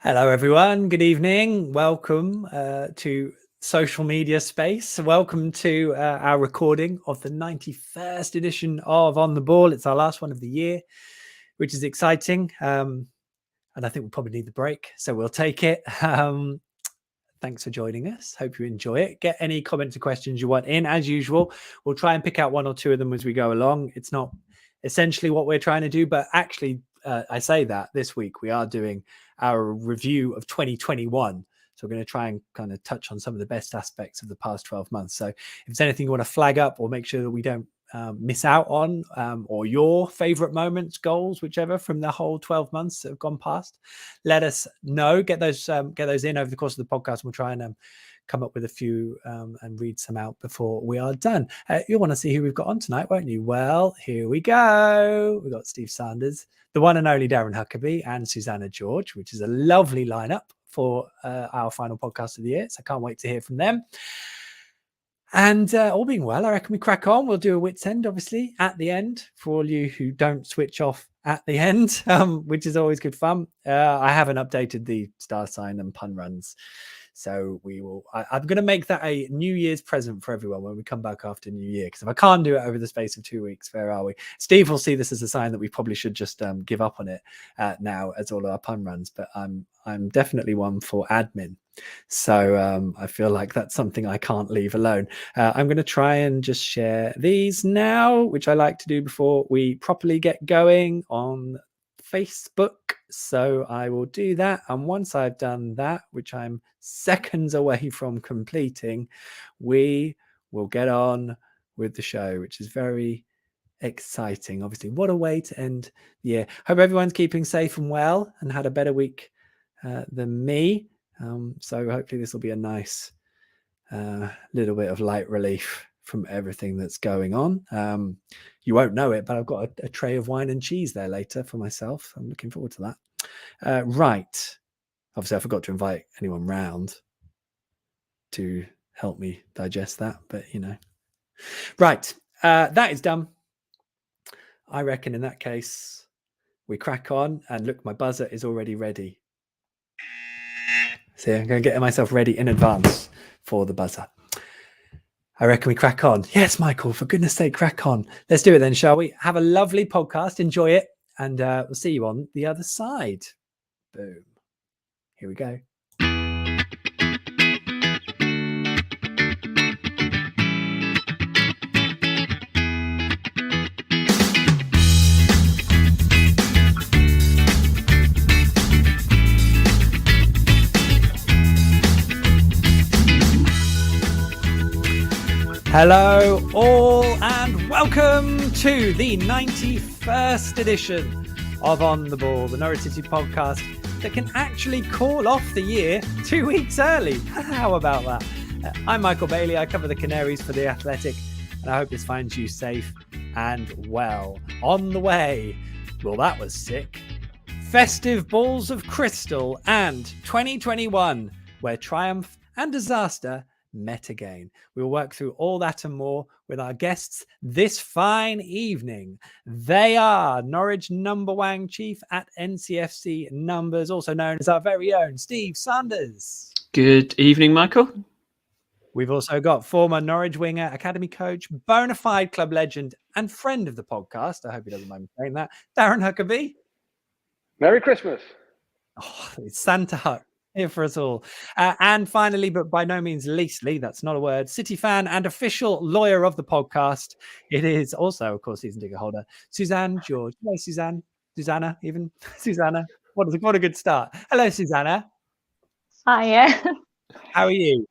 Hello, everyone. Good evening. Welcome to social media space. Welcome to our recording of the 91st edition of On the Ball. It's our last one of the year, which is exciting. And I think we'll probably need the break, so we'll take it. Thanks for joining us. Hope you enjoy it. Get any comments or questions you want in. As usual, we'll try and pick out one or two of them as we go along. It's not essentially what we're trying to do, but actually, I say that this week we are doing our review of 2021. So we're going to try and kind of touch on some of the best aspects of the past 12 months. So if there's anything you want to flag up or make sure that we don't miss out on, or your favorite moments, goals, whichever from the whole 12 months that have gone past, let us know. Get those in over the course of the podcast. We'll try and come up with a few and read some out before we are done. You'll want to see who we've got on tonight, won't you? Well, here we go. We've got Steve Sanders, the one and only Darren Huckerby, and Susannah George, which is a lovely lineup for our final podcast of the year. So I can't wait to hear from them. And all being well, I reckon we crack on. We'll do a wit's end, obviously, at the end for all you who don't switch off at the end, which is always good fun. I haven't updated the star sign and pun runs. So we will. I'm going to make that a New Year's present for everyone when we come back after New Year. Because if I can't do it over the space of 2 weeks, where are we? Steve will see this as a sign that we probably should just give up on it now, as all our pun runs. But I'm definitely one for admin. So I feel like that's something I can't leave alone. I'm going to try and just share these now, which I like to do before we properly get going on Facebook. So I will do that. And once I've done that, which I'm seconds away from completing, we will get on with the show, which is very exciting. Obviously, what a way to end the year. Hope everyone's keeping safe and well and had a better week than me. So hopefully this will be a nice little bit of light relief from everything that's going on. You won't know it, but I've got a tray of wine and cheese there later for myself. I'm looking forward to that. Right. Obviously, I forgot to invite anyone round to help me digest that, but you know. Right. That is done. I reckon in that case, we crack on. And look, my buzzer is already ready. See, I'm going to get myself ready in advance for the buzzer. I reckon we crack on. Yes, Michael, for goodness sake, crack on. Let's do it then, shall we? Have a lovely podcast. Enjoy it. And we'll see you on the other side. Boom. Here we go. Hello all and welcome to the 91st edition of On the Ball, the Norwich City podcast that can actually call off the year 2 weeks early. How about that? I'm Michael Bailey. I cover the Canaries for The Athletic, and I hope this finds you safe and well. On the way, well, that was sick. Festive balls of crystal and 2021, where triumph and disaster met again. We'll work through all that and more with our guests this fine evening. They are Norwich #1 chief at NCFCnumbers, also known as our very own Steve Sanders. Good evening, Michael. We've also got former Norwich winger, academy coach, bona fide club legend, and friend of the podcast. I hope he doesn't mind me saying that. Darren Huckerby. Merry Christmas. Oh, it's Santa Huck. Here for us all. And finally, but by no means leastly, that's not a word, City fan and official lawyer of the podcast. It is also, of course, season ticket holder, Susannah George. Hello, Suzanne. Susannah, even. Susanna. What a good start. Hello, Susanna. Hiya. How are you?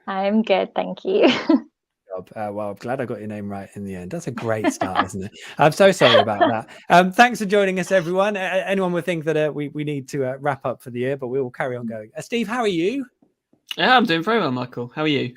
I'm good, thank you. Well, I'm glad I got your name right in the end. That's a great start, isn't it? I'm so sorry about that. Thanks for joining us, everyone. Anyone would think that we need to wrap up for the year, but we will carry on going. Steve, how are you? Yeah, I'm doing very well, Michael. How are you?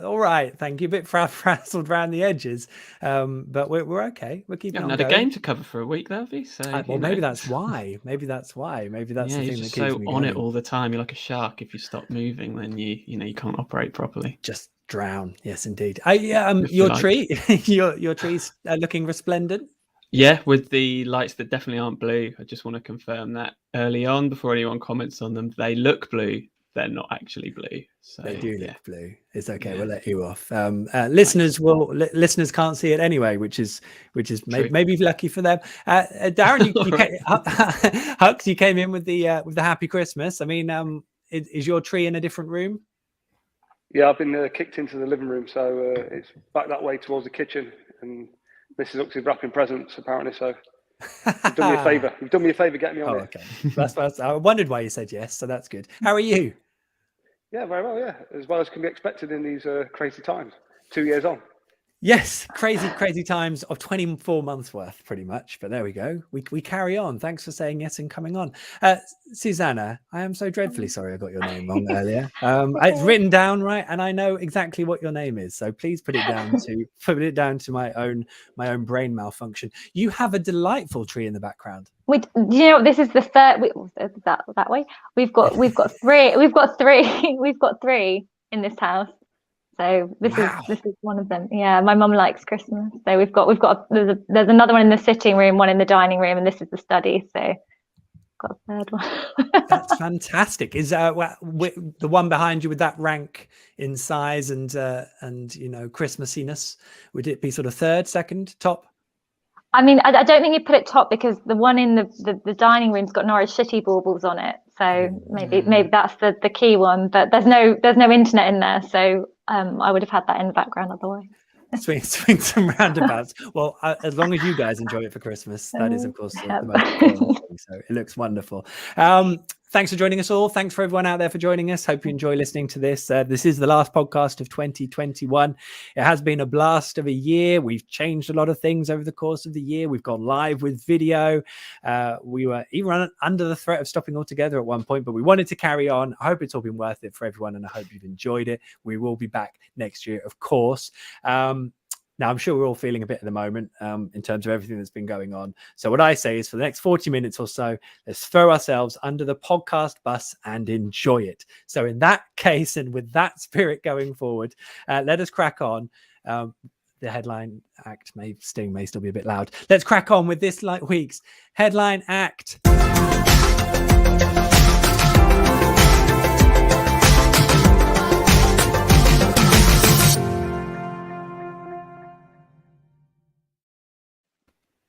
All right, thank you. A bit frazzled around the edges, but we're okay. We're keeping on another going. game to cover for a week, though, have you? So, well, maybe that's why. Maybe that's the thing that keeps so me on going. it all the time. You're like a shark. If you stop moving, then you can't operate properly. Just drown. Yes, indeed. Your tree, your tree's looking resplendent. Yeah, with the lights that definitely aren't blue. I just want to confirm that early on before anyone comments on them. They look blue. They're not actually blue. So They do yeah. look blue. It's okay. Yeah. We'll let you off. Listeners listeners can't see it anyway, which is True. maybe lucky for them. Darren, you came, Hux, you came in with the happy Christmas. I mean, is your tree in a different room? Yeah, I've been kicked into the living room, so it's back that way towards the kitchen, and Mrs. Hooks is wrapping presents apparently. So you've done me a favour. You've done me a favour getting me on it. Okay. That's I wondered why you said yes, so that's good. How are you? Yeah, very well. Yeah, as well as can be expected in these crazy times. 2 years on. Yes, crazy times of 24 months worth, pretty much. But there we go. We carry on. Thanks for saying yes and coming on. Susannah, I am so dreadfully sorry I got your name wrong earlier. It's written down right, and I know exactly what your name is. So please put it down to my own brain malfunction. You have a delightful tree in the background. You know, this is the third. That way. We've got three. We've got three. We've got three in this house. So this is one of them. Yeah, my mum likes Christmas. So we've got there's another one in the sitting room, one in the dining room, and this is the study. So got a third one. That's fantastic. Is the one behind you with that rank in size and you know, Christmasiness? Would it be sort of third, second, top? I mean, I don't think you put it top because the one in the dining room's got Norwich City baubles on it. So maybe that's the key one. But there's no internet in there, so I would have had that in the background otherwise. Swings and roundabouts. Well, as long as you guys enjoy it for Christmas, that is, of course, the most important thing. So it looks wonderful. Thanks for joining us all. Thanks for everyone out there for joining us. Hope you enjoy listening to this. This is the last podcast of 2021. It has been a blast of a year. We've changed a lot of things over the course of the year. We've gone live with video. We were even under the threat of stopping altogether at one point, but we wanted to carry on. I hope it's all been worth it for everyone, and I hope you've enjoyed it. We will be back next year, of course. Now, I'm sure we're all feeling a bit at the moment in terms of everything that's been going on. So what I say is for the next 40 minutes or so, let's throw ourselves under the podcast bus and enjoy it. So in that case, and with that spirit going forward, let us crack on. The headline act may still be a bit loud. Let's crack on with this week's headline act.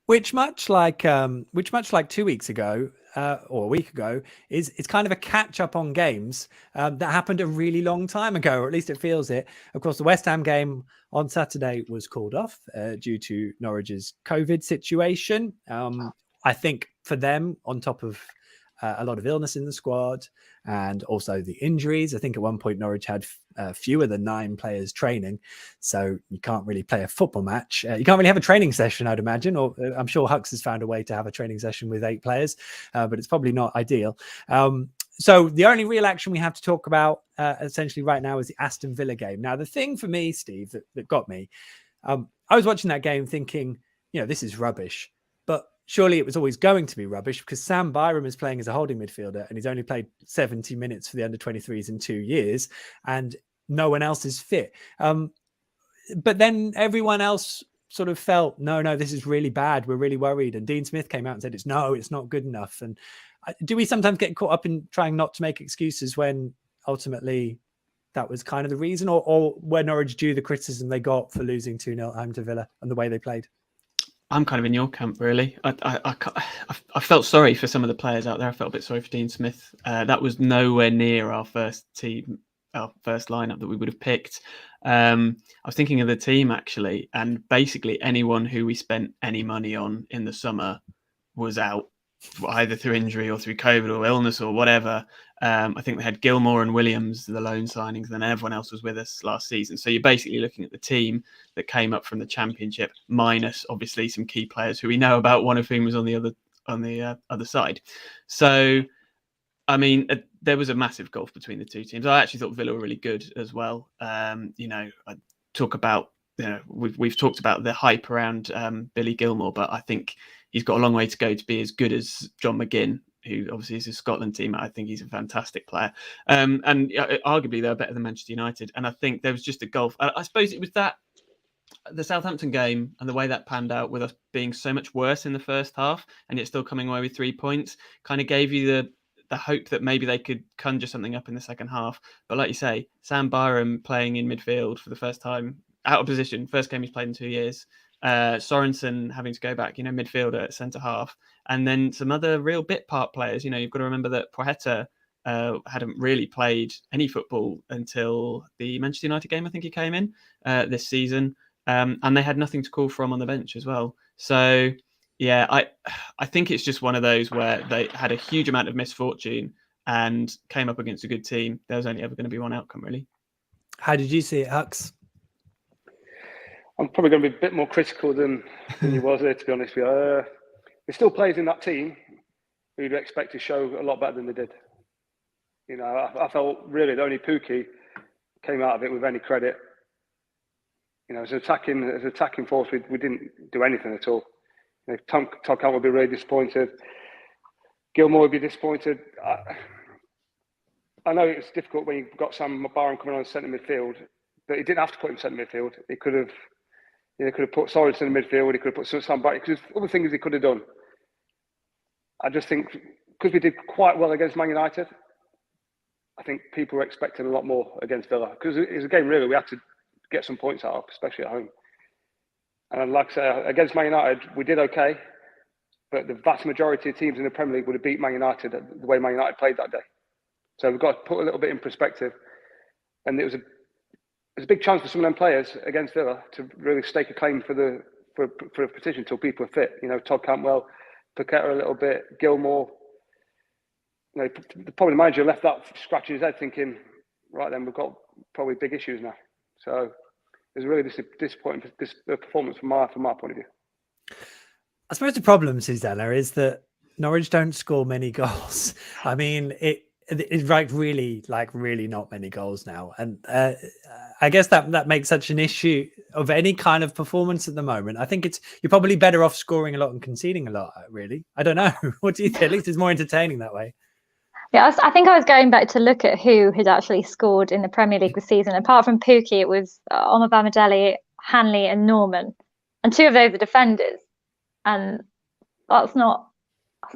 Which much like 2 weeks ago or a week ago it's kind of a catch up on games that happened a really long time ago, or at least it feels it. Of course, the West Ham game on Saturday was called off due to Norwich's COVID situation. I think for them, on top of a lot of illness in the squad and also the injuries, I think at one point Norwich had fewer than 9 players training, so you can't really play a football match. You can't really have a training session, I'd imagine, or I'm sure Hux has found a way to have a training session with 8 players, but it's probably not ideal. So the only real action we have to talk about essentially right now is the Aston Villa game. Now, the thing for me, Steve, that got me, I was watching that game thinking, you know, this is rubbish, but surely it was always going to be rubbish because Sam Byram is playing as a holding midfielder and he's only played 70 minutes for the under-23s in 2 years, and no one else is fit. But then everyone else sort of felt, no, this is really bad. We're really worried. And Dean Smith came out and said, it's not good enough. And do we sometimes get caught up in trying not to make excuses when ultimately that was kind of the reason, or were Norwich due the criticism they got for losing 2-0 home to Villa and the way they played? I'm kind of in your camp, really. I felt sorry for some of the players out there. I felt a bit sorry for Dean Smith. That was nowhere near our first lineup that we would have picked. I was thinking of the team, actually, and basically anyone who we spent any money on in the summer was out, either through injury or through COVID or illness or whatever. I think they had Gilmore and Williams, the loan signings, and then everyone else was with us last season. So you're basically looking at the team that came up from the Championship, minus obviously some key players who we know about, one of whom was on the other side. So, I mean, there was a massive gulf between the two teams. I actually thought Villa were really good as well. You know, I talk about, you know, we've talked about the hype around Billy Gilmore, but I think he's got a long way to go to be as good as John McGinn, who obviously is a Scotland team. I think he's a fantastic player. And arguably they're better than Manchester United. And I think there was just a gulf. I suppose it was that the Southampton game and the way that panned out with us being so much worse in the first half and yet still coming away with 3 points kind of gave you the hope that maybe they could conjure something up in the second half. But like you say, Sam Byram playing in midfield for the first time, out of position, first game he's played in 2 years. Sorensen having to go back, midfielder at centre half. And then some other real bit part players. You've got to remember that Poeta hadn't really played any football until the Manchester United game. I think he came in this season. And they had nothing to call from on the bench as well. So, yeah, I think it's just one of those where they had a huge amount of misfortune and came up against a good team. There was only ever going to be one outcome, really. How did you see it, Hux? I'm probably going to be a bit more critical than you was there, to be honest with you. There's still players in that team who you'd expect to show a lot better than they did. I felt really that only Pukki came out of it with any credit. As an attacking force, we didn't do anything at all. Todd Cantwell would be really disappointed. Gilmore would be disappointed. I know it's difficult when you've got Sam Byram coming on centre midfield, but he didn't have to put him centre midfield. He could have put Sorensen in midfield. He could have put Sam Byram. Because other things he could have done. I just think because we did quite well against Man United, I think people were expecting a lot more against Villa because it was a game really we had to get some points out of, especially at home. And like I say, against Man United, we did okay, but the vast majority of teams in the Premier League would have beat Man United the way Man United played that day. So we've got to put a little bit in perspective. And it was a big chance for some of them players against Villa to really stake a claim for a position until people are fit. Todd Cantwell, Paqueta a little bit, Gilmore. Probably the manager left that scratching his head thinking, right then, we've got probably big issues now. So it was really disappointing performance from my point of view. I suppose the problem, Susannah, is that Norwich don't score many goals. I mean, it's really not many goals now. And I guess that makes such an issue of any kind of performance at the moment. I think you're probably better off scoring a lot and conceding a lot, really. I don't know. What do you think? At least it's more entertaining that way. Yeah, I think I was going back to look at who had actually scored in the Premier League this season. Apart from Pukki, it was Omobamidele, Hanley and Norman. And 2 of those are defenders. And that's not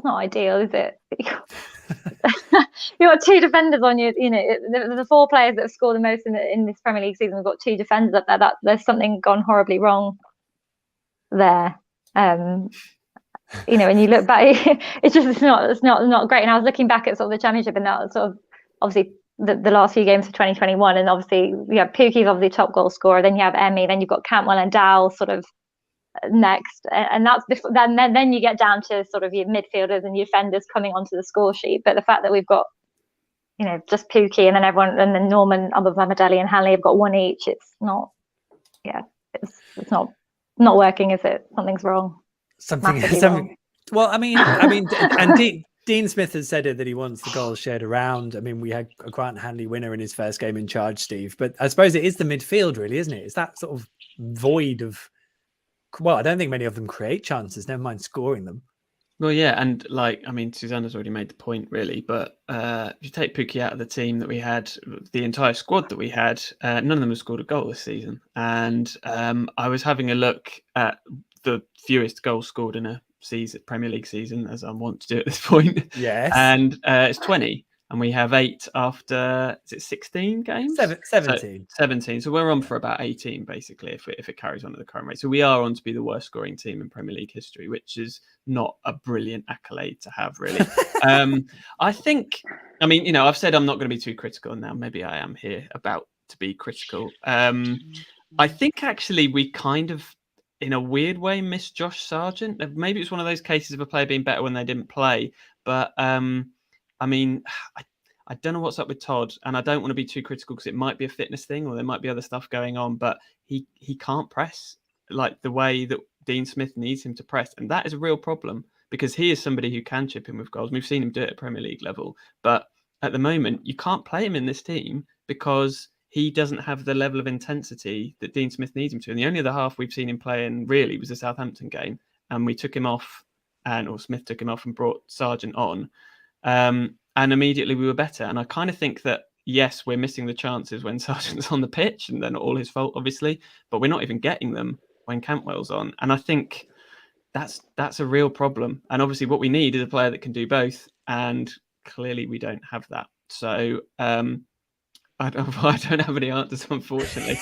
ideal, is it? You've got 2 defenders on you. The 4 players that have scored the most in this Premier League season. We've got 2 defenders up there. There's something gone horribly wrong there. When you look back, it's not great. And I was looking back at sort of the Championship and that sort of obviously the last few games of 2021, and obviously Pukki's obviously top goal scorer. Then you have Emmi, then you've got Cantwell and Dow sort of next, and that's before. Then you get down to sort of your midfielders and your defenders coming onto the score sheet. But the fact that we've got just Pukki and then everyone and then Norman, Omobamidele and Hanley have got 1 each. It's not working, is it? Something's wrong. Something. Well, I mean, and Dean Smith has said it that he wants the goals shared around. I mean, we had a Grant Hanley winner in his first game in charge, Steve. But I suppose it is the midfield, really, isn't it? It's that sort of void of. Well, I don't think many of them create chances. Never mind scoring them. Well, yeah, and Susannah's already made the point, really. But if you take Pukki out of the team that we had, the entire squad that we had, none of them have scored a goal this season. And I was having a look at the fewest goals scored in a Premier League season, as I want to do at this point. Yes. And it's 20. And we have 8 after, is it 16 games? 17. 17. So we're on for about 18, basically, if it carries on at the current rate. So we are on to be the worst scoring team in Premier League history, which is not a brilliant accolade to have, really. I think, I've said I'm not going to be too critical now. Maybe I am here about to be critical. I think, actually, we kind of, in a weird way, missed Josh Sargent. Maybe it's one of those cases of a player being better when they didn't play. But, I don't know what's up with Todd, and I don't want to be too critical because it might be a fitness thing or there might be other stuff going on, but he can't press like the way that Dean Smith needs him to press. And that is a real problem because he is somebody who can chip in with goals. We've seen him do it at Premier League level. But at the moment, you can't play him in this team because he doesn't have the level of intensity that Dean Smith needs him to. And the only other half we've seen him play in really was the Southampton game. And we took him off, or Smith took him off and brought Sargent on. And immediately we were better. And I kind of think that yes, we're missing the chances when Sargent's on the pitch, and they're not all his fault, obviously, but we're not even getting them when Cantwell's on. And I think that's a real problem. And obviously what we need is a player that can do both. And clearly we don't have that. So I don't have any answers, unfortunately.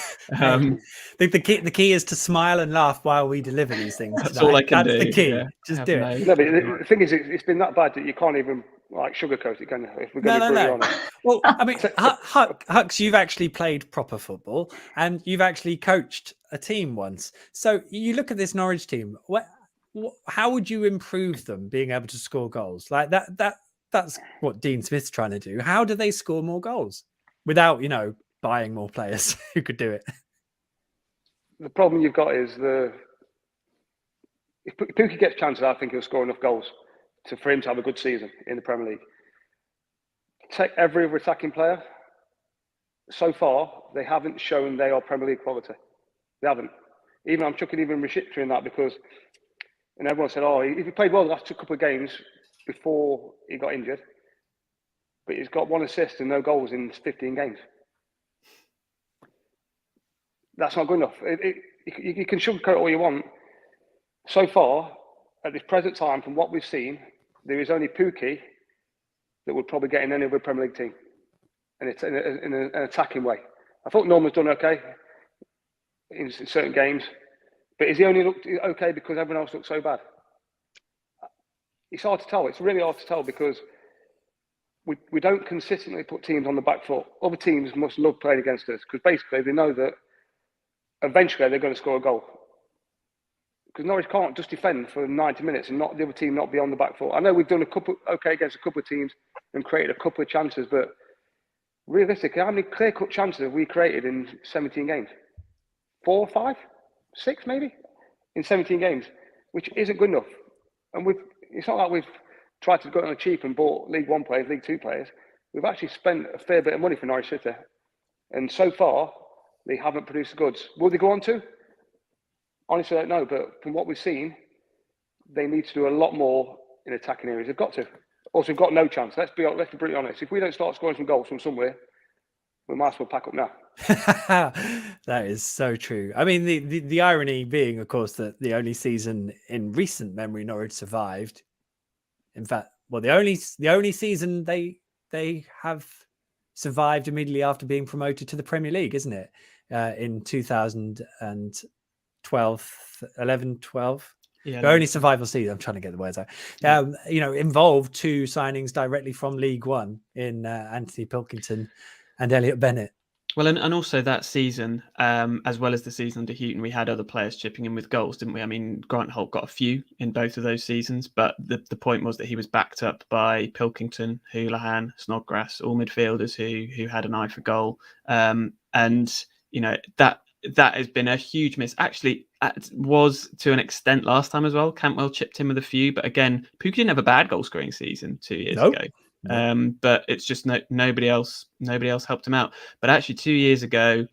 The key is to smile and laugh while we deliver these things. That's tonight. all I can That's do. the key. Yeah, Just do it. No, but the thing is, it's been that bad that you can't even like sugarcoat it, can you? If we're going to be brutally honest. Well, I mean, Hux, you've actually played proper football and you've actually coached a team once. So you look at this Norwich team. How would you improve them being able to score goals like that? That's what Dean Smith's trying to do. How do they score more goals without, buying more players who could do it? The problem you've got is if Pookie gets chances, I think he'll score enough goals for him to have a good season in the Premier League. Take every other attacking player. So far, they haven't shown they are Premier League quality. They haven't. I'm chucking even Rashikta in that because, and everyone said, if he played well the last couple of games before he got injured, but he's got 1 assist and no goals in 15 games. That's not good enough. You can sugarcoat all you want. So far, at this present time, from what we've seen, there is only Pookie that would probably get in any other Premier League team, and it's in an attacking way. I thought Norman's done okay in certain games, but is he only looked okay because everyone else looked so bad? It's hard to tell. It's really hard to tell because we don't consistently put teams on the back foot. Other teams must love playing against us because basically they know that eventually they're going to score a goal. Because Norwich can't just defend for 90 minutes and not the other team not be on the back foot. I know we've done against a couple of teams and created a couple of chances, but realistically, how many clear-cut chances have we created in 17 games? 4, 5, 6 maybe in 17 games, which isn't good enough. And it's not like we've tried to go on a cheap and bought League One players, League Two players. We've actually spent a fair bit of money for Norwich City, and so far they haven't produced the goods. Will they go on to? Honestly, I don't know, but from what we've seen, they need to do a lot more in attacking areas. They've got to. Also, we've got no chance. Let's be brutally honest. If we don't start scoring some goals from somewhere, we might as well pack up now. That is so true. I mean, the irony being, of course, that the only season in recent memory Norwich survived. In fact, well, the only season they have survived immediately after being promoted to the Premier League, isn't it? In 11, 12. Yeah, the only survival season. I'm trying to get the words out. Involved 2 signings directly from League One in Anthony Pilkington and Elliot Bennett. Well, and also that season, as well as the season under Houghton, we had other players chipping in with goals, didn't we? I mean, Grant Holt got a few in both of those seasons, but the point was that he was backed up by Pilkington, Houlihan, Snodgrass, all midfielders who had an eye for goal. That has been a huge miss. Actually, it was to an extent last time as well. Cantwell chipped in with a few, but again, Pookie didn't have a bad goal scoring season 2 years ago. But it's just nobody else helped him out. But actually 2 years ago,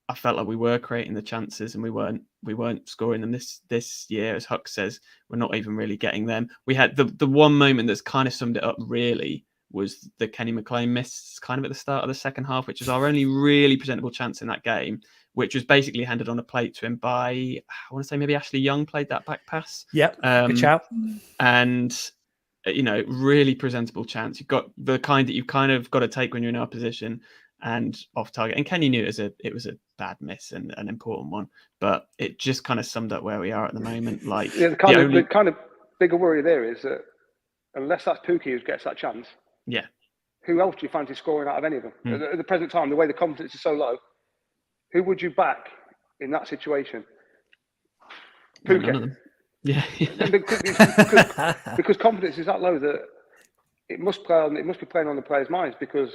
I felt like we were creating the chances and we weren't scoring them. This year, as Huck says, we're not even really getting them. We had the one moment that's kind of summed it up really was the Kenny McLean miss kind of at the start of the second half, which was our only really presentable chance in that game, which was basically handed on a plate to him by, I want to say maybe Ashley Young played that back pass. Yep, good shout. And really presentable chance. You've got the kind that you've kind of got to take when you're in our position and off target. And Kenny knew it was a bad miss and an important one, but it just kind of summed up where we are at the moment. Like the kind of bigger worry there is that unless that's Pookie who gets that chance, who else do you fancy scoring out of any of them? At the present time, the way the confidence is so low, who would you back in that situation? Pookie. None of them. Yeah. because confidence is that low that it must be playing on the players' minds because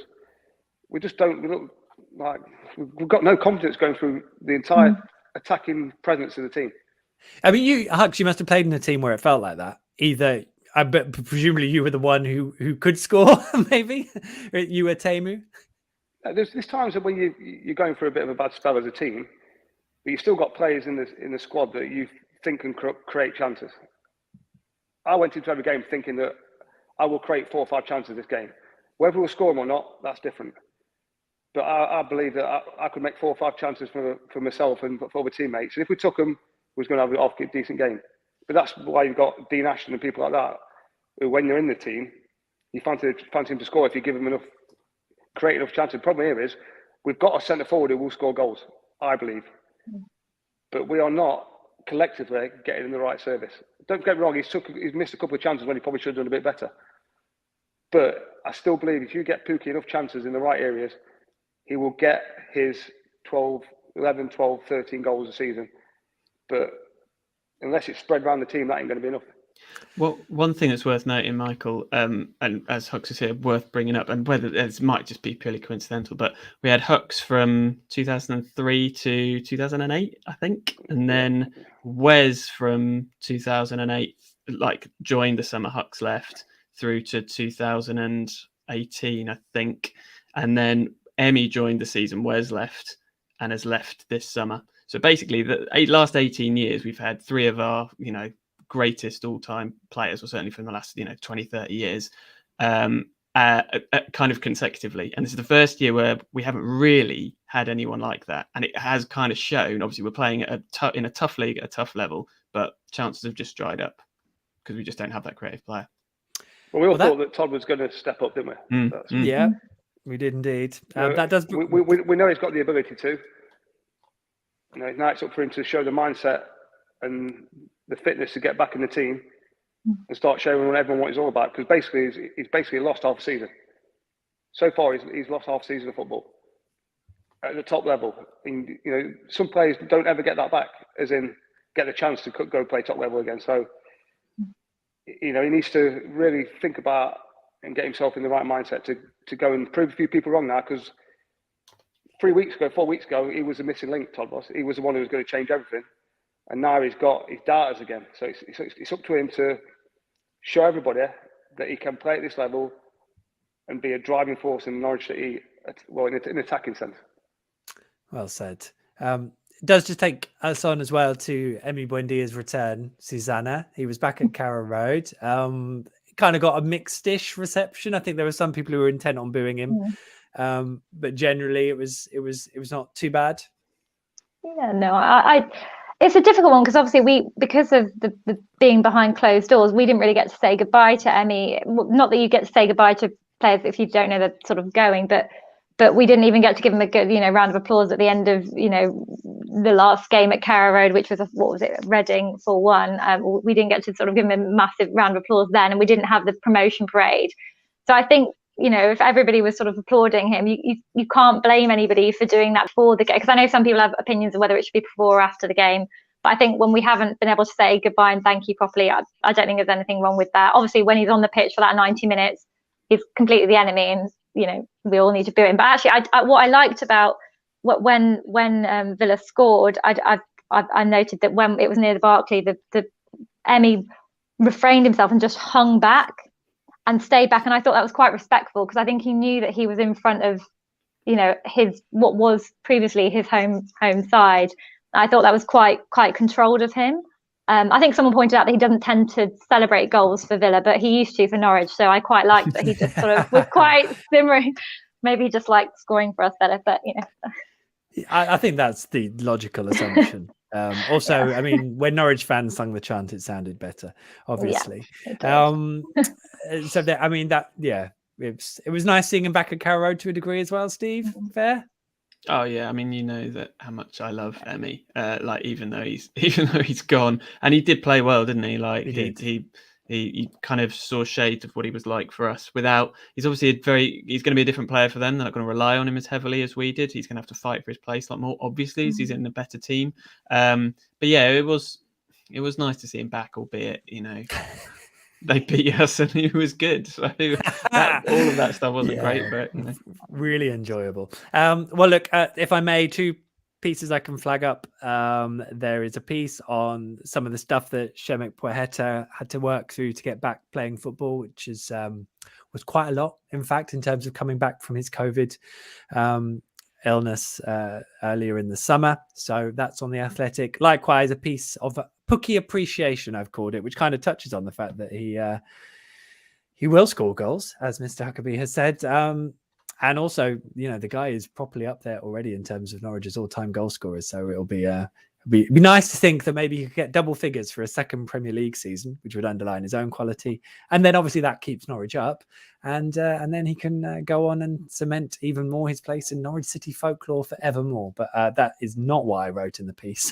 we just don't look like we've got no confidence going through the entire attacking presence of the team. I mean, Hux, you must have played in a team where it felt like that. Either, I bet presumably you were the one who could score, maybe you were Teemu. There's times when you're going through a bit of a bad spell as a team, but you've still got players in the squad that you think can create chances. I went into every game thinking that I will create 4 or 5 chances this game. Whether we'll score them or not, that's different. But I believe that I could make 4 or 5 chances for myself and for other teammates. And if we took them, we was going to have a decent game. But that's why you've got Dean Ashton and people like that, who, when they're in the team, you fancy him to score if you give him enough, create enough chances. The problem here is we've got a centre forward who will score goals, I believe. But we are not collectively getting in the right service. Don't get me wrong, he's missed a couple of chances when he probably should have done a bit better. But I still believe if you get Pookie enough chances in the right areas, he will get his 11, 12, 13 goals a season. But unless it's spread around the team, that ain't going to be enough. Well, one thing that's worth noting, Michael, and as Hux is here, worth bringing up, and whether it might just be purely coincidental, but we had Hux from 2003 to 2008, I think, and then Wes from 2008, joined the summer Hux left through to 2018, I think, and then Emmi joined the season, Wes left, and has left this summer. So basically, the last 18 years, we've had 3 of our, greatest all-time players, or certainly from the last 20, 30 years, kind of consecutively. And this is the first year where we haven't really had anyone like that, and it has kind of shown. Obviously, we're playing in a tough league at a tough level, but chances have just dried up because we just don't have that creative player. Well, we all thought that Todd was going to step up, didn't we? Yeah, we did indeed. That does. We know he's got the ability to. Now it's up for him to show the mindset and the fitness to get back in the team and start showing everyone what he's all about. Because basically, he's basically lost half a season. So far, he's lost half a season of football at the top level. And, some players don't ever get that back, as in get the chance to go play top level again. So, he needs to really think about and get himself in the right mindset to go and prove a few people wrong now. Because 4 weeks ago, he was a missing link, Todd was. He was the one who was going to change everything. And now he's got his darters again. So it's up to him to show everybody that he can play at this level and be a driving force in Norwich City, in an attacking sense. Well said. It does just take us on as well to Emmi Buendia's return, Susannah. He was back at Carrow Road. Kind of got a mixed-ish reception. I think there were some people who were intent on booing him. But generally it was not too bad. Yeah, no, it's a difficult one because obviously because of the being behind closed doors, we didn't really get to say goodbye to Emmi. Not that you get to say goodbye to players if you don't know they're sort of going, but we didn't even get to give him a good round of applause at the end of the last game at Carrow Road, which was Reading 4-1. We didn't get to sort of give him a massive round of applause then, and we didn't have the promotion parade. So I think if everybody was sort of applauding him, you can't blame anybody for doing that before the game. Because I know some people have opinions of whether it should be before or after the game. But I think when we haven't been able to say goodbye and thank you properly, I don't think there's anything wrong with that. Obviously, when he's on the pitch for that 90 minutes, he's completely the enemy, and we all need to boo him. But actually, what I liked about when Villa scored, I noted that when it was near the Barclay, the Emmi refrained himself and just hung back and stayed back, and I thought that was quite respectful because I think he knew that he was in front of, his what was previously his home side. I thought that was quite controlled of him. I think someone pointed out that he doesn't tend to celebrate goals for Villa, but he used to for Norwich. So I quite liked that he just sort of was quite simmering. Maybe he just liked scoring for us better, but I think that's the logical assumption. Also, I mean, when Norwich fans sung the chant, it sounded better, obviously. Yeah, it was nice seeing him back at Carrow Road to a degree as well, Steve. Fair? Oh yeah, I mean, that how much I love Emmi. Even though he's gone, and he did play well, didn't he? He kind of saw shades of what he was like for us. He's obviously he's going to be a different player for them. They're not going to rely on him as heavily as we did. He's going to have to fight for his place a lot more, obviously, as he's in a better team. But yeah, it was nice to see him back, albeit they beat us and he was good. So all of that stuff wasn't great, but really enjoyable. Well, look, if I may, 2 pieces I can flag up. There is a piece on some of the stuff that Shemek Poeta had to work through to get back playing football, which is was quite a lot, in fact, in terms of coming back from his COVID illness earlier in the summer. So that's on The Athletic. Likewise, a piece of Pookie appreciation, I've called it, which kind of touches on the fact that he will score goals, as Mr. Huckerby has said. And also, the guy is properly up there already in terms of Norwich's all-time goal scorers. So it'll be nice to think that maybe he could get double figures for a second Premier League season, which would underline his own quality. And then obviously that keeps Norwich up. And then he can go on and cement even more his place in Norwich City folklore forevermore. But that is not what I wrote in the piece.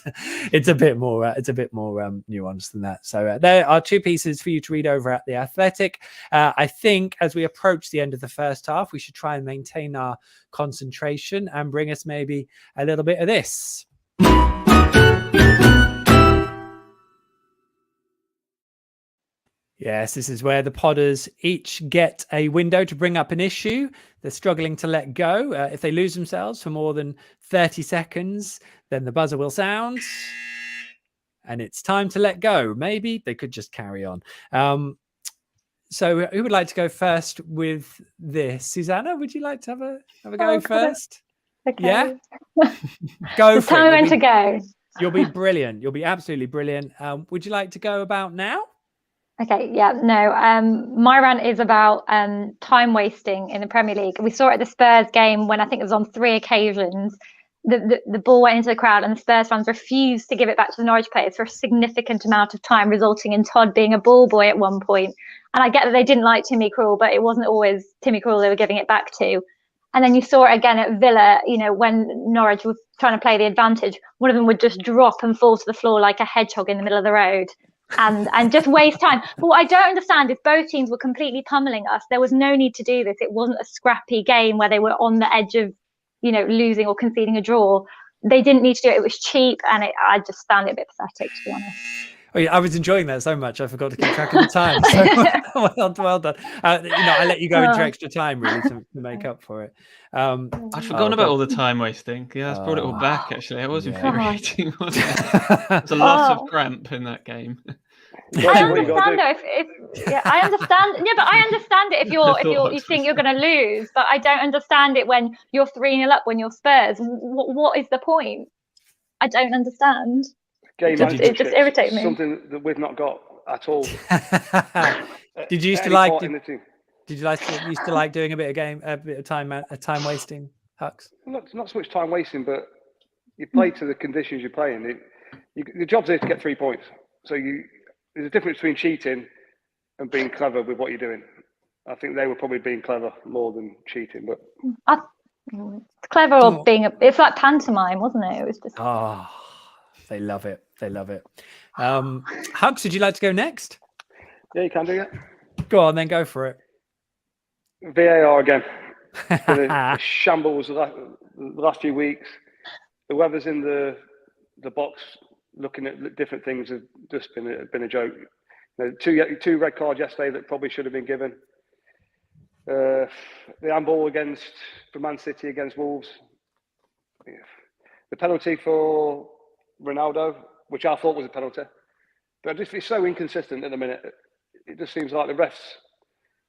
It's a bit more nuanced than that. So there are two pieces for you to read over at The Athletic. I think as we approach the end of the first half, we should try and maintain our concentration and bring us maybe a little bit of this. Yes, this is where the podders each get a window to bring up an issue they're struggling to let go. If they lose themselves for more than 30 seconds, then the buzzer will sound and it's time to let go. Maybe they could just carry on. So who would like to go first with this? Susannah, would you like to have a go first? Okay. Yeah? Go it's for time it. when to go. You'll be brilliant. You'll be absolutely brilliant. Would you like to go about now? Okay, yeah, no. My rant is about time wasting in the Premier League. We saw it at the Spurs game when I think it was on 3 occasions. The ball went into the crowd and the Spurs fans refused to give it back to the Norwich players for a significant amount of time, resulting in Todd being a ball boy at one point. And I get that they didn't like Timmy Krul, but it wasn't always Timmy Krul they were giving it back to. And then you saw it again at Villa, when Norwich was trying to play the advantage, one of them would just drop and fall to the floor like a hedgehog in the middle of the road. And just waste time. But what I don't understand is both teams were completely pummeling us. There was no need to do this. It wasn't a scrappy game where they were on the edge of, losing or conceding a draw. They didn't need to do it. It was cheap, and I just found it a bit pathetic, to be honest. Oh, yeah, I was enjoying that so much I forgot to keep track of the time. So well done. I let you go into extra time really to make up for it. I'd forgotten about all the time wasting. Yeah, that's brought it all back. Actually, it was infuriating. Wasn't it? There's a lot of cramp in that game. I understand though. I understand. Yeah, but I understand it if you think you're going to lose. But I don't understand it when you're 3-0 up when you're Spurs. What is the point? I don't understand. It just irritates me. Something that we've not got at all. Did you used to like? Did you used to like doing a bit of time wasting, Hux? Not so much time wasting, but you play to the conditions you're playing. Your job's there to get 3 points. So there's a difference between cheating and being clever with what you're doing. I think they were probably being clever more than cheating, but clever or it's like pantomime, wasn't it? It was just. Oh, they love it. They love it. Hux, would you like to go next? Yeah, you can do it. Go on, then go for it. VAR again. It's been a shambles the last few weeks. Whoever's in the box looking at different things has just been a joke. Two red cards yesterday that probably should have been given. The handball for Man City against Wolves. The penalty for Ronaldo, which I thought was a penalty, but it's so inconsistent at the minute. It just seems like the refs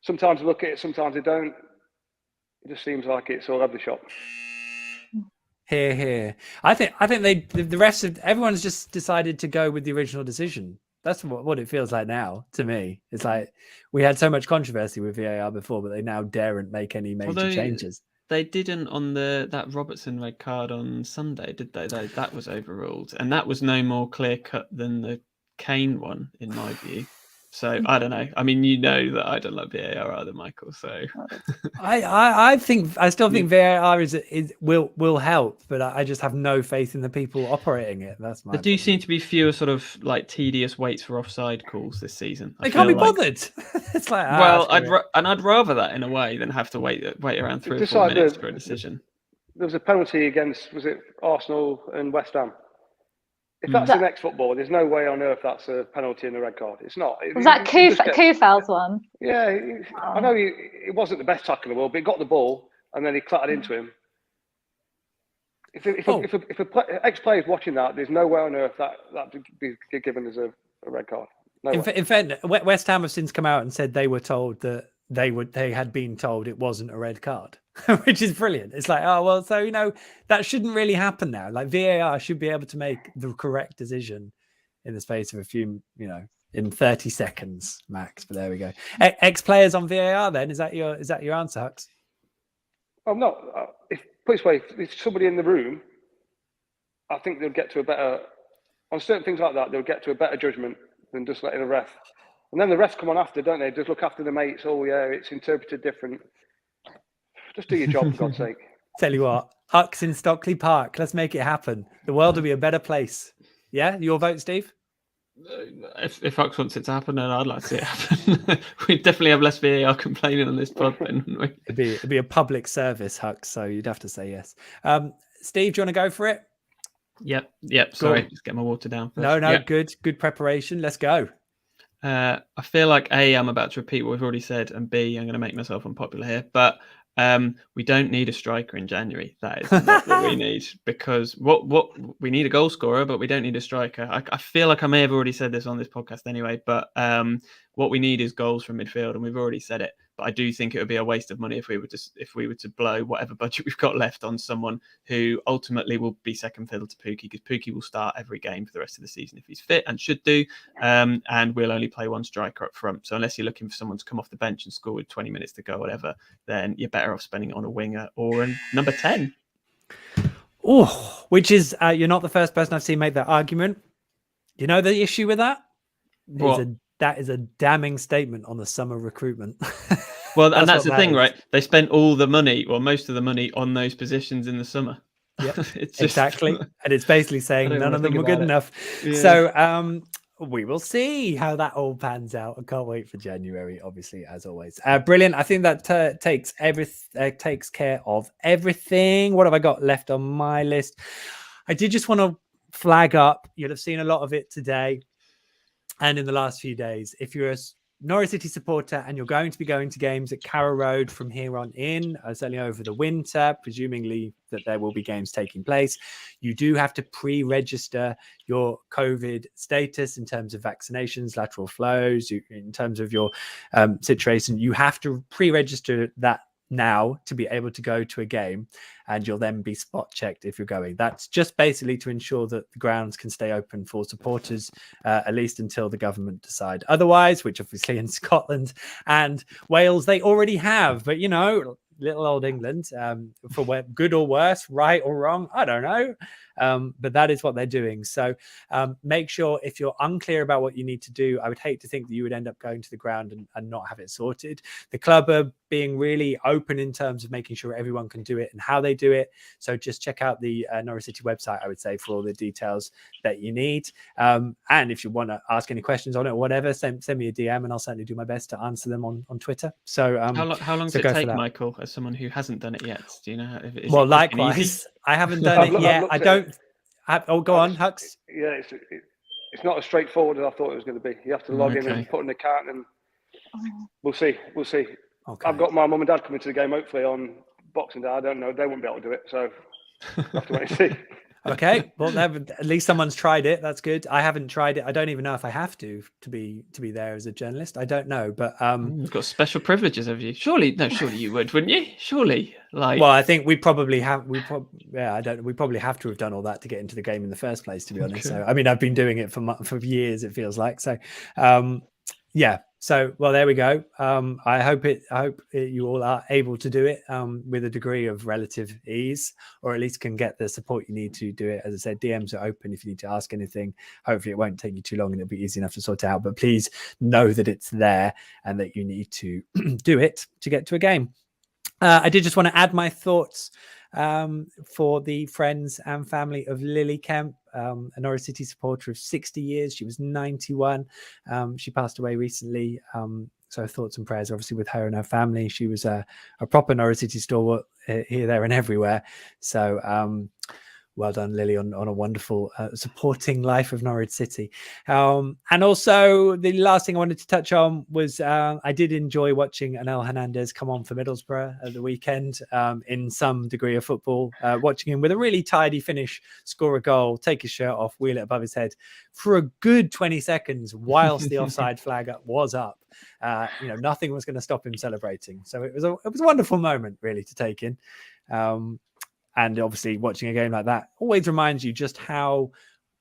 sometimes look at it, sometimes they don't. It just seems like it's all over the shop. Here. I think the refs everyone's just decided to go with the original decision. That's what it feels like now to me. It's like we had so much controversy with VAR before, but they now daren't make any major changes. They didn't on that Robertson red card on Sunday, did they? That was overruled, and that was no more clear cut than the Kane one, in my view. So I don't know. I mean, that I don't like VAR either, Michael. So I still think VAR will help, but I just have no faith in the people operating it. That's my. There do seem to be fewer sort of like tedious waits for offside calls this season. They can't be bothered. It's like I'd rather that in a way than have to wait around 3 or 4 minutes for a decision. There was a penalty against Arsenal and West Ham. If that's the next football, there's no way on earth that's a penalty and a red card. It's not. Was that Kufel's one? Yeah, I know it wasn't the best tackle in the world, but he got the ball and then he clattered into him. If an ex-player is watching that, there's no way on earth that would be given as a red card. No way. In fact, West Ham have since come out and said they were told that they had been told it wasn't a red card, which is brilliant. It's like, oh well, so that shouldn't really happen now. Like VAR should be able to make the correct decision in the space of a few, in 30 seconds max. But there we go. Ex players on VAR. Then is that your answer, Hux? I'm not. If put it this way, if somebody in the room, I think they'll get to a better on certain things like that. They'll get to a better judgment than just letting a ref. And then the refs come on after, don't they? Just look after the mates. Oh yeah, it's interpreted different. Just do your job for God's sake. Tell you what, Hucks in Stockley Park. Let's make it happen. The world will be a better place. Yeah, your vote, Steve. If Hucks wants it to happen, then I'd like to see it happen. We'd definitely have less VAR complaining on this pod then, wouldn't we? It'd be a public service, Hucks, so you'd have to say yes. Steve, do you want to go for it? Yep. Sorry, just get my water down first. No, yep. Good preparation. Let's go. I feel like A, I'm about to repeat what we've already said, and B, I'm going to make myself unpopular here. But we don't need a striker in January. That is not what we need, because what we need a goal scorer, but we don't need a striker. I feel like I may have already said this on this podcast anyway, but what we need is goals from midfield, and we've already said it. But I do think it would be a waste of money if we were to blow whatever budget we've got left on someone who ultimately will be second fiddle to Pukki, because Pukki will start every game for the rest of the season if he's fit, and should do. And we'll only play one striker up front. So unless you're looking for someone to come off the bench and score with 20 minutes to go, or whatever, then you're better off spending it on a winger or a number 10. Oh, which is you're not the first person I've seen make that argument. You know the issue with that? That is a damning statement on the summer recruitment. Well, and that's the thing, right? They spent all the money, or most of the money, on those positions in the summer. Yeah, exactly. And it's basically saying none of them were good enough. Yeah. So we will see how that all pans out. I can't wait for January, obviously, as always. Brilliant. I think that takes care of everything. What have I got left on my list? I did just want to flag up. You'll have seen a lot of it today and in the last few days. If you're a Norwich City supporter and you're going to be going to games at Carrow Road from here on in, certainly over the winter, presumably that there will be games taking place, you do have to pre-register your COVID status in terms of vaccinations, lateral flows, in terms of your situation. You have to pre-register that now to be able to go to a game, and you'll then be spot checked if you're going. That's just basically to ensure that the grounds can stay open for supporters, at least until the government decide otherwise, which obviously in Scotland and Wales they already have. But you know, little old England, for good or worse, right or wrong, I don't know. But that is what they're doing. So make sure, if you're unclear about what you need to do, I would hate to think that you would end up going to the ground and not have it sorted. The club are being really open in terms of making sure everyone can do it and how they do it. So just check out the Norwich City website, I would say, for all the details that you need. And if you want to ask any questions on it or whatever, send me a DM and I'll certainly do my best to answer them on Twitter. So how long does it take, Michael, as someone who hasn't done it yet? Do you know? Well, likewise, I haven't done it yet. I don't. Go on, Hux. Yeah, it's not as straightforward as I thought it was going to be. You have to log in and put in an account, and we'll see. Okay. I've got my mum and dad coming to the game hopefully on Boxing Day. I don't know; they won't be able to do it, so we'll have to wait and see. Okay, well, at least someone's tried it. That's good. I haven't tried it. I don't even know if I have to be there as a journalist. I don't know, but you've got special privileges, have you? Surely you would, wouldn't you? Surely, well, I think we probably have. We probably have to have done all that to get into the game in the first place. To be honest, so I mean, I've been doing it for years. It feels like so. Yeah. So, well, there we go. I hope you all are able to do it with a degree of relative ease, or at least can get the support you need to do it. As I said, DMs are open if you need to ask anything. Hopefully it won't take you too long and it'll be easy enough to sort out. But please know that it's there and that you need to do it to get to a game. I did just want to add my thoughts for the friends and family of Lily Kemp, a Norwich City supporter of 60 years. She was 91. She passed away recently. So thoughts and prayers, obviously, with her and her family. She was a proper Norwich City stalwart here, there, and everywhere. So well done, Lily, on a wonderful supporting life of Norwich City. And also, the last thing I wanted to touch on was I did enjoy watching Anel Hernandez come on for Middlesbrough at the weekend in some degree of football, watching him with a really tidy finish, score a goal, take his shirt off, wheel it above his head for a good 20 seconds whilst the offside flag was up. Nothing was going to stop him celebrating. So it was a wonderful moment, really, to take in. And obviously watching a game like that always reminds you just how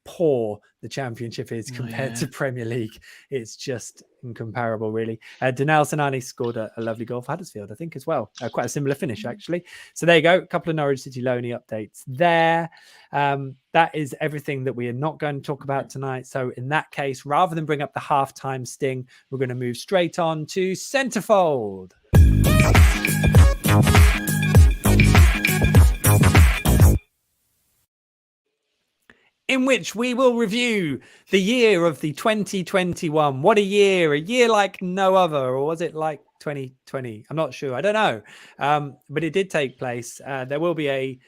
poor the Championship is compared to Premier League. It's just incomparable, really. Danel Sanani scored a lovely goal for Huddersfield, I think, as well. Quite a similar finish, actually. So there you go. A couple of Norwich City Loney updates there. That is everything that we are not going to talk about tonight. So in that case, rather than bring up the halftime sting, we're going to move straight on to Centrefold. In which we will review the year of the 2021. What a year like no other, or was it like 2020? I'm not sure. I don't know. But it did take place. There will be a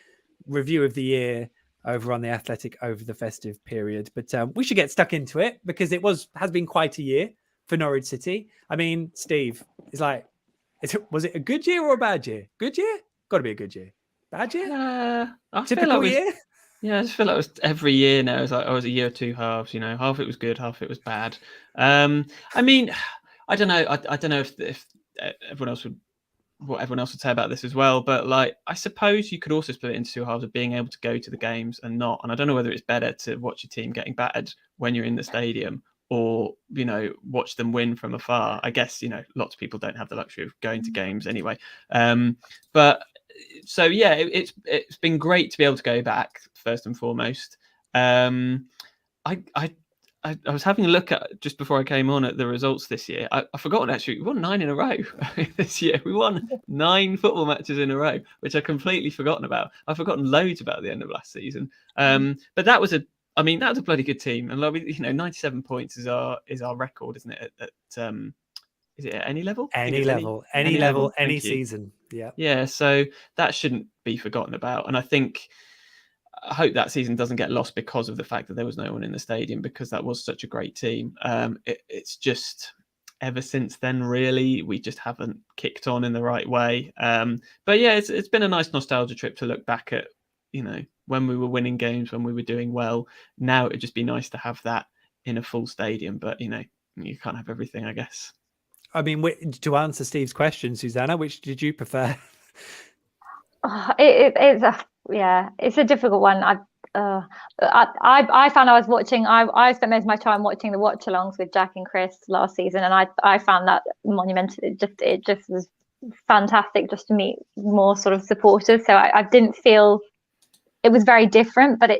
review of the year over on The Athletic over the festive period. But we should get stuck into it because it has been quite a year for Norwich City. I mean, Steve, was it a good year or a bad year? Good year? Got to be a good year. Bad year? Typical year? Yeah, I just feel like it was every year now. It's like, I was a year or two halves, half it was good, half it was bad. I mean, I don't know. I don't know if everyone else would say about this as well. But like, I suppose you could also split it into two halves of being able to go to the games and not. And I don't know whether it's better to watch your team getting battered when you're in the stadium or, watch them win from afar. I guess, lots of people don't have the luxury of going to games anyway. But so yeah, it's been great to be able to go back first and foremost. I was having a look at just before I came on at the results this year. I've forgotten actually, we won 9 in a row this year. We won 9 football matches in a row, which I've completely forgotten about. I've forgotten loads about the end of last season. But that was a bloody good team. And 97 points is our record, isn't it? Is it at any level? Any level, any season. Yeah. Yeah. So that shouldn't be forgotten about. And I hope that season doesn't get lost because of the fact that there was no one in the stadium, because that was such a great team. It's just ever since then, really, we just haven't kicked on in the right way. But yeah, it's been a nice nostalgia trip to look back at, when we were winning games, when we were doing well. Now it'd just be nice to have that in a full stadium, but you can't have everything, I guess. I mean, to answer Steve's question, Susannah, which did you prefer? It's a difficult one. I found I was watching. I spent most of my time watching the watch-alongs with Jack and Chris last season, and I found that monumental. It just was fantastic just to meet more sort of supporters. So I didn't feel it was very different, but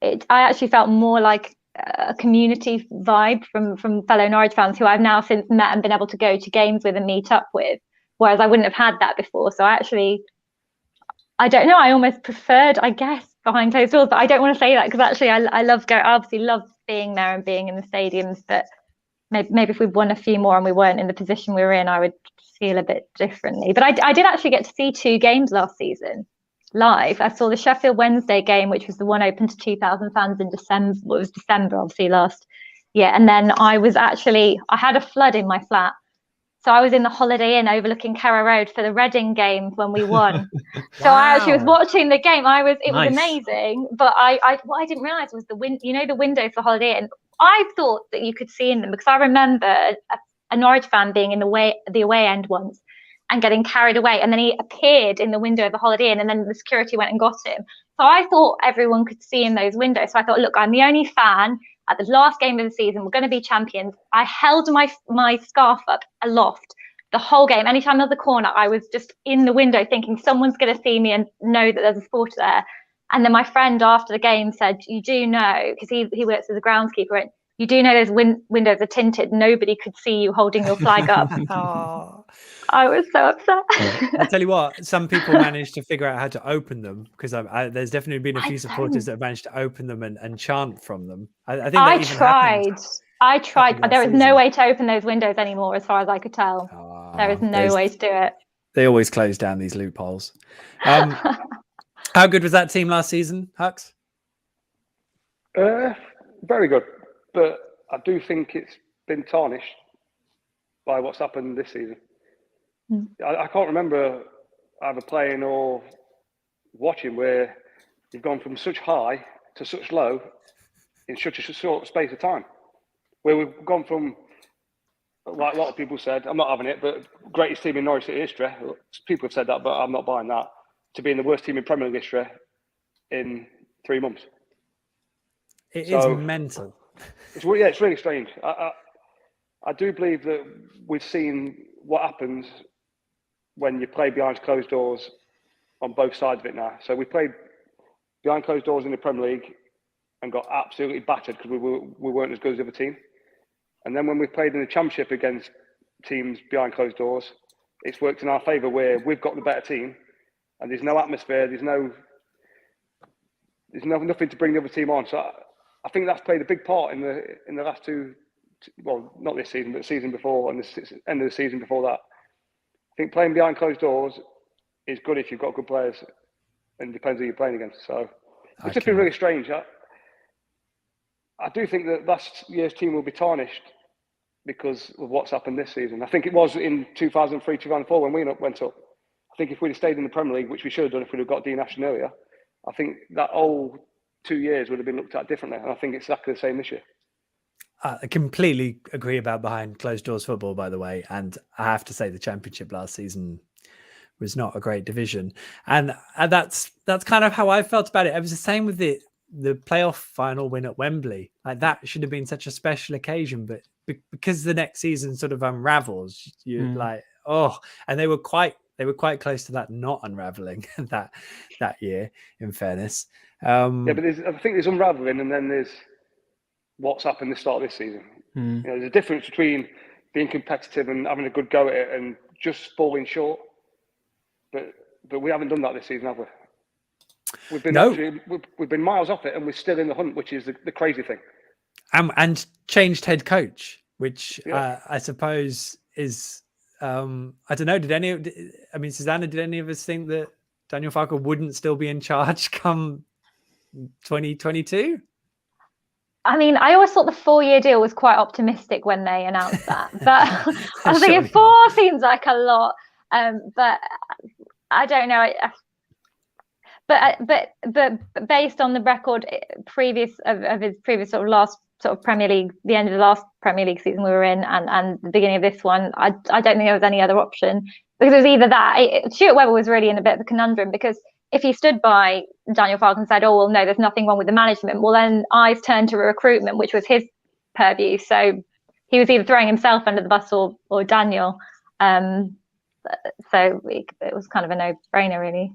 I actually felt more like a community vibe from fellow Norwich fans who I've now since met and been able to go to games with and meet up with, whereas I wouldn't have had that before. So I don't know, I almost preferred, I guess, behind closed doors, but I don't want to say that because actually I obviously love being there and being in the stadiums, but maybe if we'd won a few more and we weren't in the position we were in, I would feel a bit differently. But I did actually get to see 2 games last season live. I saw the Sheffield Wednesday game, which was the one open to 2,000 fans in December. Well, it was December, obviously, last year. And then I had a flood in my flat. So I was in the Holiday Inn overlooking Carrow Road for the Reading game when we won. So I actually was watching the game. It was amazing. But what I didn't realise was the windows for Holiday Inn. I thought that you could see in them because I remember a Norwich fan being in the away end once and getting carried away, and then he appeared in the window of the Holiday Inn, and then the security went and got him. So I thought everyone could see in those windows. So I thought, look, I'm the only fan at the last game of the season. We're going to be champions. I held my scarf up aloft the whole game. Anytime I was the corner, I was just in the window thinking someone's going to see me and know that there's a supporter there. And then my friend after the game said, you do know, because he works as a groundskeeper, and you do know those windows are tinted. Nobody could see you holding your flag up. I was so upset. I'll tell you what, some people managed to figure out how to open them, because there's definitely been a few supporters that have managed to open them and chant from them. I think I tried. There was no way to open those windows anymore, as far as I could tell. There was no way to do it. They always close down these loopholes. How good was that team last season, Hux? Very good. But I do think it's been tarnished by what's happened this season. I can't remember either playing or watching where you've gone from such high to such low in such a short space of time. Where we've gone from, like a lot of people said, I'm not having it, but greatest team in Norwich City history. People have said that, but I'm not buying that. To being the worst team in Premier League history in 3 months. It is mental. It's really strange. I do believe that we've seen what happens when you play behind closed doors on both sides of it now. So we played behind closed doors in the Premier League and got absolutely battered because we weren't as good as the other team. And then when we played in the Championship against teams behind closed doors, it's worked in our favour where we've got the better team and there's no atmosphere, there's nothing to bring the other team on. So I think that's played a big part in the last two, well, not this season, but the season before and the end of the season before that. I think playing behind closed doors is good if you've got good players, and it depends who you're playing against. So it's just been really strange. I do think that last year's team will be tarnished because of what's happened this season. I think it was in 2003, 2004 when we went up. I think if we'd have stayed in the Premier League, which we should have done if we'd have got D National earlier, I think that whole 2 years would have been looked at differently. And I think it's exactly the same this year. I completely agree about behind closed doors football, by the way. And I have to say the Championship last season was not a great division. And that's kind of how I felt about it. It was the same with the playoff final win at Wembley. Like that should have been such a special occasion, but because the next season sort of unravels, you're like, oh, and they were quite close to that not unraveling that year, in fairness. Yeah, but I think there's unraveling and then there's what's happened the start of this season. You know, there's a difference between being competitive and having a good go at it and just falling short. But we haven't done that this season, have we? We've been miles off it, and we're still in the hunt, which is the crazy thing. And changed head coach, which I suppose is I don't know. Susannah, did any of us think that Daniel Farke wouldn't still be in charge come 2022? I mean, I always thought the 4-year deal was quite optimistic when they announced that, but I was thinking 4 seems like a lot. But I don't know. But based on the record of his previous sort of last sort of Premier League, the end of the last Premier League season we were in, and the beginning of this one, I don't think there was any other option, because it was either that. Stuart Webber was really in a bit of a conundrum, because if he stood by Daniel Farke and said, "Oh well, no, there's nothing wrong with the management," well then eyes turned to recruitment, which was his purview. So he was either throwing himself under the bus or Daniel. So it was kind of a no-brainer, really.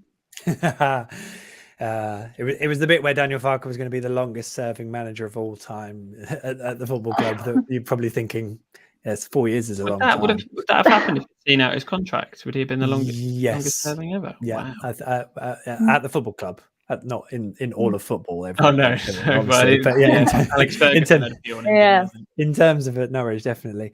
It was the bit where Daniel Farke was going to be the longest-serving manager of all time at the football club. That you're probably thinking, yes, 4 years is a long time. Would that have happened if he'd seen out his contract? Would he have been the longest serving ever? Yeah, wow. At the football club. Not in all of football. Oh no, but yeah, in terms of it, Norwich, definitely.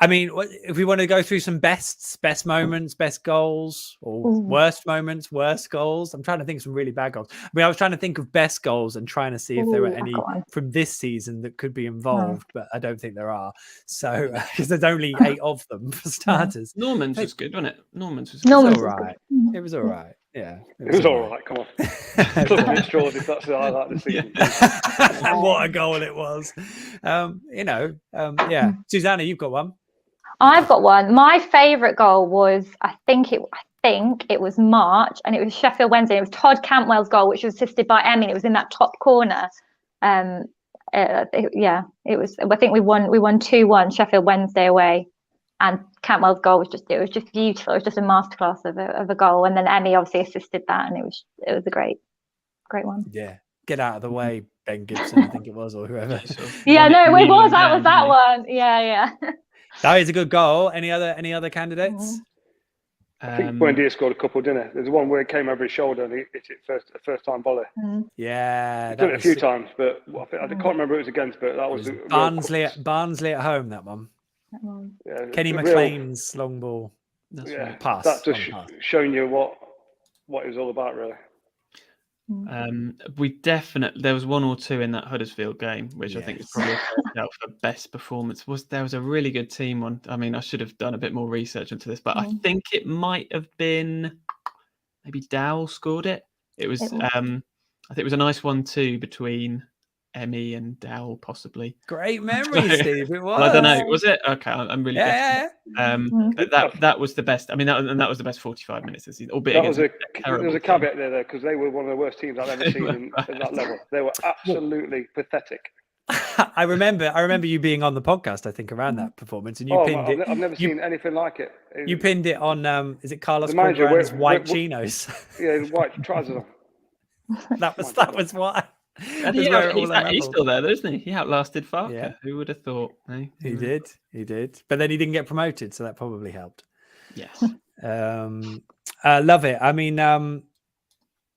I mean, if we want to go through some best moments, best goals, or worst moments, worst goals. I'm trying to think of some really bad goals. I mean, I was trying to think of best goals and trying to see if there were any from this season that could be involved, but I don't think there are. So, because there's only 8 of them for starters. Norman's was good, wasn't it? Norman's was all right. It was all right. Yeah, it was all right. Come on, if that's the highlight of the season. What a goal it was! Yeah. Susannah, you've got one. I've got one. My favourite goal was, I think it was March, and it was Sheffield Wednesday. It was Todd Cantwell's goal, which was assisted by Emmi. It was in that top corner. It was. I think we won 2-1 Sheffield Wednesday away, and Cantwell's goal was just beautiful. It was just a masterclass of a goal, and then Emmi obviously assisted that, and it was a great one. Yeah, get out of the way, Ben Gibson, I think it was, or whoever. Yeah, no, it was. That was that one. Yeah. That is a good goal. Any other candidates? I think Buendia scored a couple, didn't it? There's one where it came over his shoulder and he hit it first time volley. Yeah, he's done it a few times, but I can't remember who it was against. But that was Barnsley at home. That one. Yeah, Kenny McLean's long ball. Pass. That's just showing you what it was all about, really. There was 1 or 2 in that Huddersfield game, which I think was probably out for best performance. There was a really good team one. I mean, I should have done a bit more research into this, but I think it might have been maybe Dowell scored it. It was I think it was a nice 1-2 between Emmi and Dowell possibly. Great memory, Steve. It was. Well, I don't know. Was it? Okay, I'm really Yeah. But that was the best. I mean, that was the best 45 minutes this season. Albeit There was a terrible caveat there because they were one of the worst teams I've ever seen at that level. They were absolutely pathetic. I remember you being on the podcast, I think, around that performance, and you pinned it. I've never seen anything like it. You pinned it on. Is it Carlos The manager Corberán's white chinos? Yeah, white trousers on. that was why. And he's still there, isn't he? He outlasted Farker. Yeah. Who would have thought? Eh? He did. But then he didn't get promoted, so that probably helped. Yes. Love it. I mean,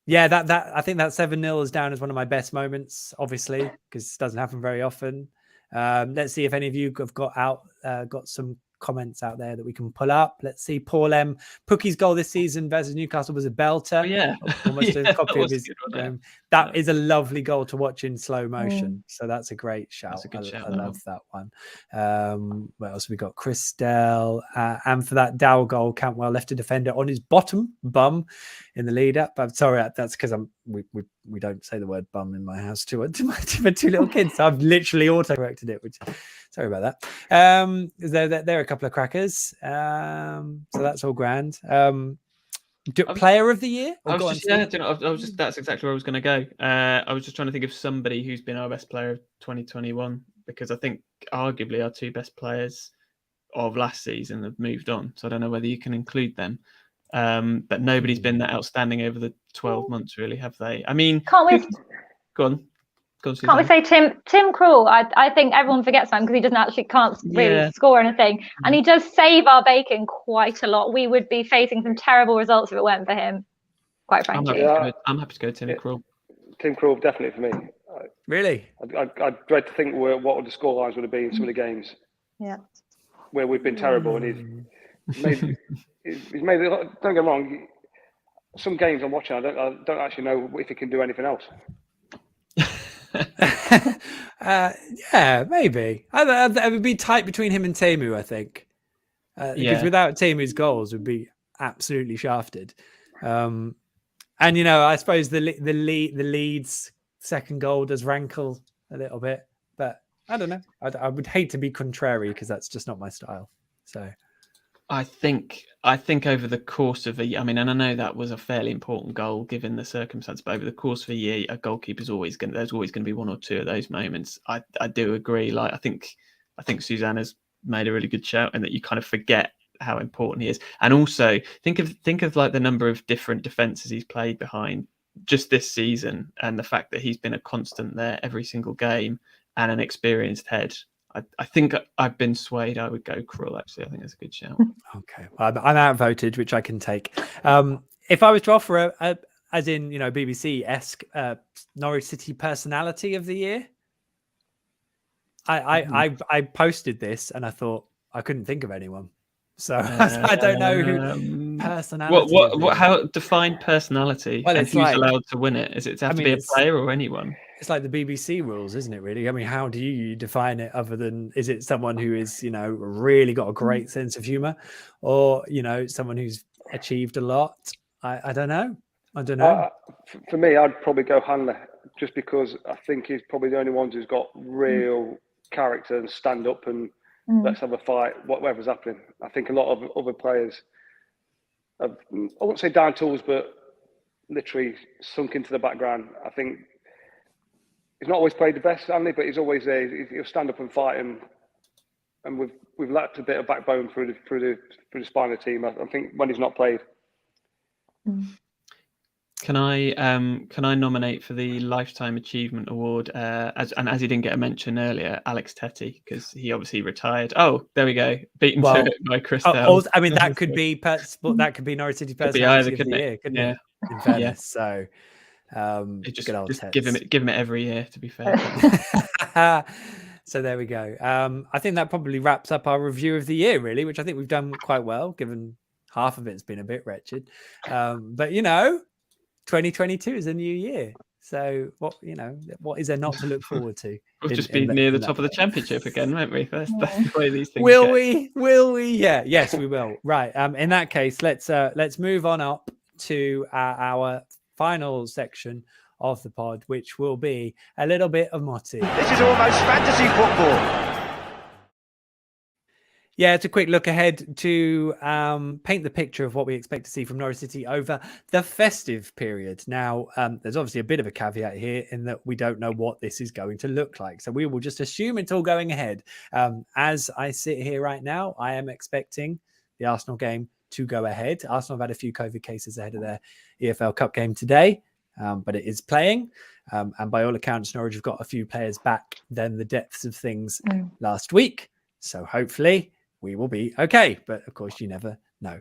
yeah, that I think that 7-0 is down as one of my best moments, obviously, because it doesn't happen very often. Let's see if any of you have got some comments out there that we can pull up. Let's see. Paul M. Pookie's goal this season versus Newcastle was a belter. Oh, yeah. Almost Yeah, a copy of his game. That is a lovely goal to watch in slow motion. So that's a great shout. That's a good shout. I love that one. What else we got? Christelle. And for that Dow goal, Cantwell left a defender on his bottom bum in the lead up. I'm sorry, that's because we don't say the word bum in my house to my two little kids. So I've literally auto-corrected it, which sorry about that. There are a couple of crackers. So that's all grand. Player of the year? That's exactly where I was going to go. I was just trying to think of somebody who's been our best player of 2021, because I think arguably our two best players of last season have moved on. So I don't know whether you can include them. But nobody's been that outstanding over the 12 months, really, have they? I mean, go on. Can't we say Tim Krul? I think everyone forgets him because he can't really score anything, and he does save our bacon quite a lot. We would be facing some terrible results if it weren't for him, quite frankly. I'm happy to go Tim Krul. Tim Krul definitely for me. Really? I dread to think what the score lines would have been in some of the games. Yeah. Where we've been terrible, and he's made. Don't get me wrong. Some games I'm watching, I don't actually know if he can do anything else. Yeah, maybe. It would be tight between him and Teemu, I think. Because without Teemu's goals, would be absolutely shafted. And I suppose the Leeds second goal does rankle a little bit, but I don't know. I would hate to be contrary because that's just not my style. So. I think over the course of and I know that was a fairly important goal given the circumstance, but over the course of a year, a goalkeeper's there's always going to be one or two of those moments. I do agree. Like I think Susannah's made a really good shout, and that you kind of forget how important he is. And also think of like the number of different defenses he's played behind just this season, and the fact that he's been a constant there every single game, and an experienced head. I think I've been swayed. I would go Krul, actually. I think that's a good shout. Okay. Well, I'm outvoted, which I can take. If I was to offer as in, BBC-esque Norwich City personality of the year, I posted this and I thought I couldn't think of anyone. So I don't know who personality. How define personality? Well, and who's allowed to win it? Is it have to be a player or anyone? It's like the BBC rules, isn't it, really? I mean, how do you define it other than, is it someone who is, really got a great sense of humor, or, someone who's achieved a lot? I don't know. For me, I'd probably go Handler, just because I think he's probably the only one who's got real character and stand up and let's have a fight, whatever's happening. I think a lot of other players have, I wouldn't say down tools, but literally sunk into the background. I think he's not always played the best, Andy, but he's always there. He'll stand up and fight, and we've lacked a bit of backbone through the spine of the team. I think when he's not played. Can I nominate for the Lifetime Achievement Award, as he didn't get a mention earlier, Alex Tetty, because he obviously retired. Oh, there we go, beaten to it by Chris. I mean, that could be Norwich City personality of the year, couldn't it? In fairness, so just give him it every year, to be fair. So there we go. I think that probably wraps up our review of the year, really, which I think we've done quite well, given half of it's been a bit wretched. But 2022 is a new year. So what is there not to look forward to? We'll just be near the top of the championship again, won't we? That's the way these things Will we? Yeah. Yes, we will. Right. In that case, let's move on up to our final section of the pod, which will be a little bit of Motti. This is almost fantasy football. Yeah, it's a quick look ahead to paint the picture of what we expect to see from Norwich City over the festive period. Now, there's obviously a bit of a caveat here in that we don't know what this is going to look like. So we will just assume it's all going ahead. As I sit here right now, I am expecting the Arsenal game to go ahead. Arsenal have had a few COVID cases ahead of their EFL Cup game today, but it is playing. And by all accounts, Norwich have got a few players back than the depths of things last week. So hopefully we will be okay. But of course, you never know.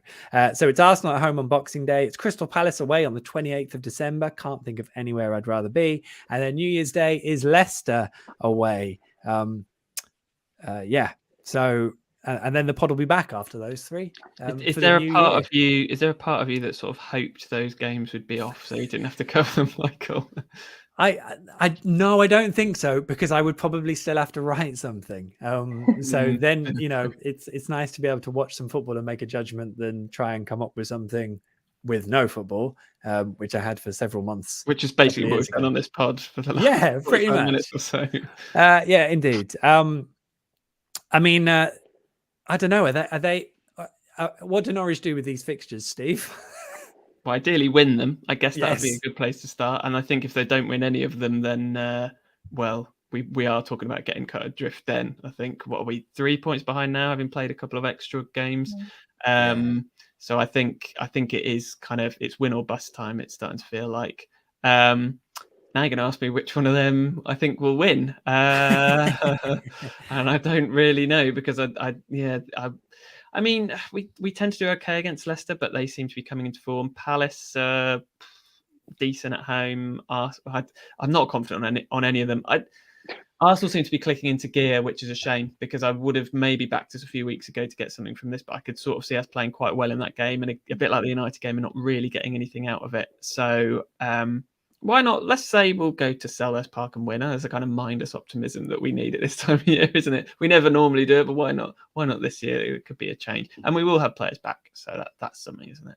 So it's Arsenal at home on Boxing Day. It's Crystal Palace away on the 28th of December. Can't think of anywhere I'd rather be. And then New Year's Day is Leicester away. Yeah. So, and then the pod will be back after those three. Is there a part of you? Is there a part of you that sort of hoped those games would be off so you didn't have to cover them, Michael? No, I don't think so, because I would probably still have to write something. So then, you know, it's nice to be able to watch some football and make a judgment than try and come up with something with no football, which I had for several months. Which is basically what we've done on this pod for the last pretty much minutes or so. Yeah, indeed. I mean, I don't know. Are they? What do Norwich do with these fixtures, Steve? Well, ideally win them. I guess that would be a good place to start. And I think if they don't win any of them, then, well, we are talking about getting cut adrift then. I think, what are we, 3 points behind now, having played a couple of extra games? So I think it is kind of, it's win or bust time. It's starting to feel like. Now you're going to ask me which one of them I think will win. And I don't really know, because I mean, we tend to do okay against Leicester, but they seem to be coming into form. Palace, decent at home. I'm not confident on any of them. Arsenal seem to be clicking into gear, which is a shame, because I would have maybe backed us a few weeks ago to get something from this, but I could sort of see us playing quite well in that game, and a bit like the United game, and not really getting anything out of it. So why not? Let's say we'll go to Selhurst Park and win. There's a kind of mindless optimism that we need at this time of year, isn't it? We never normally do it, but why not? Why not this year? It could be a change, and we will have players back, so that's something, isn't it?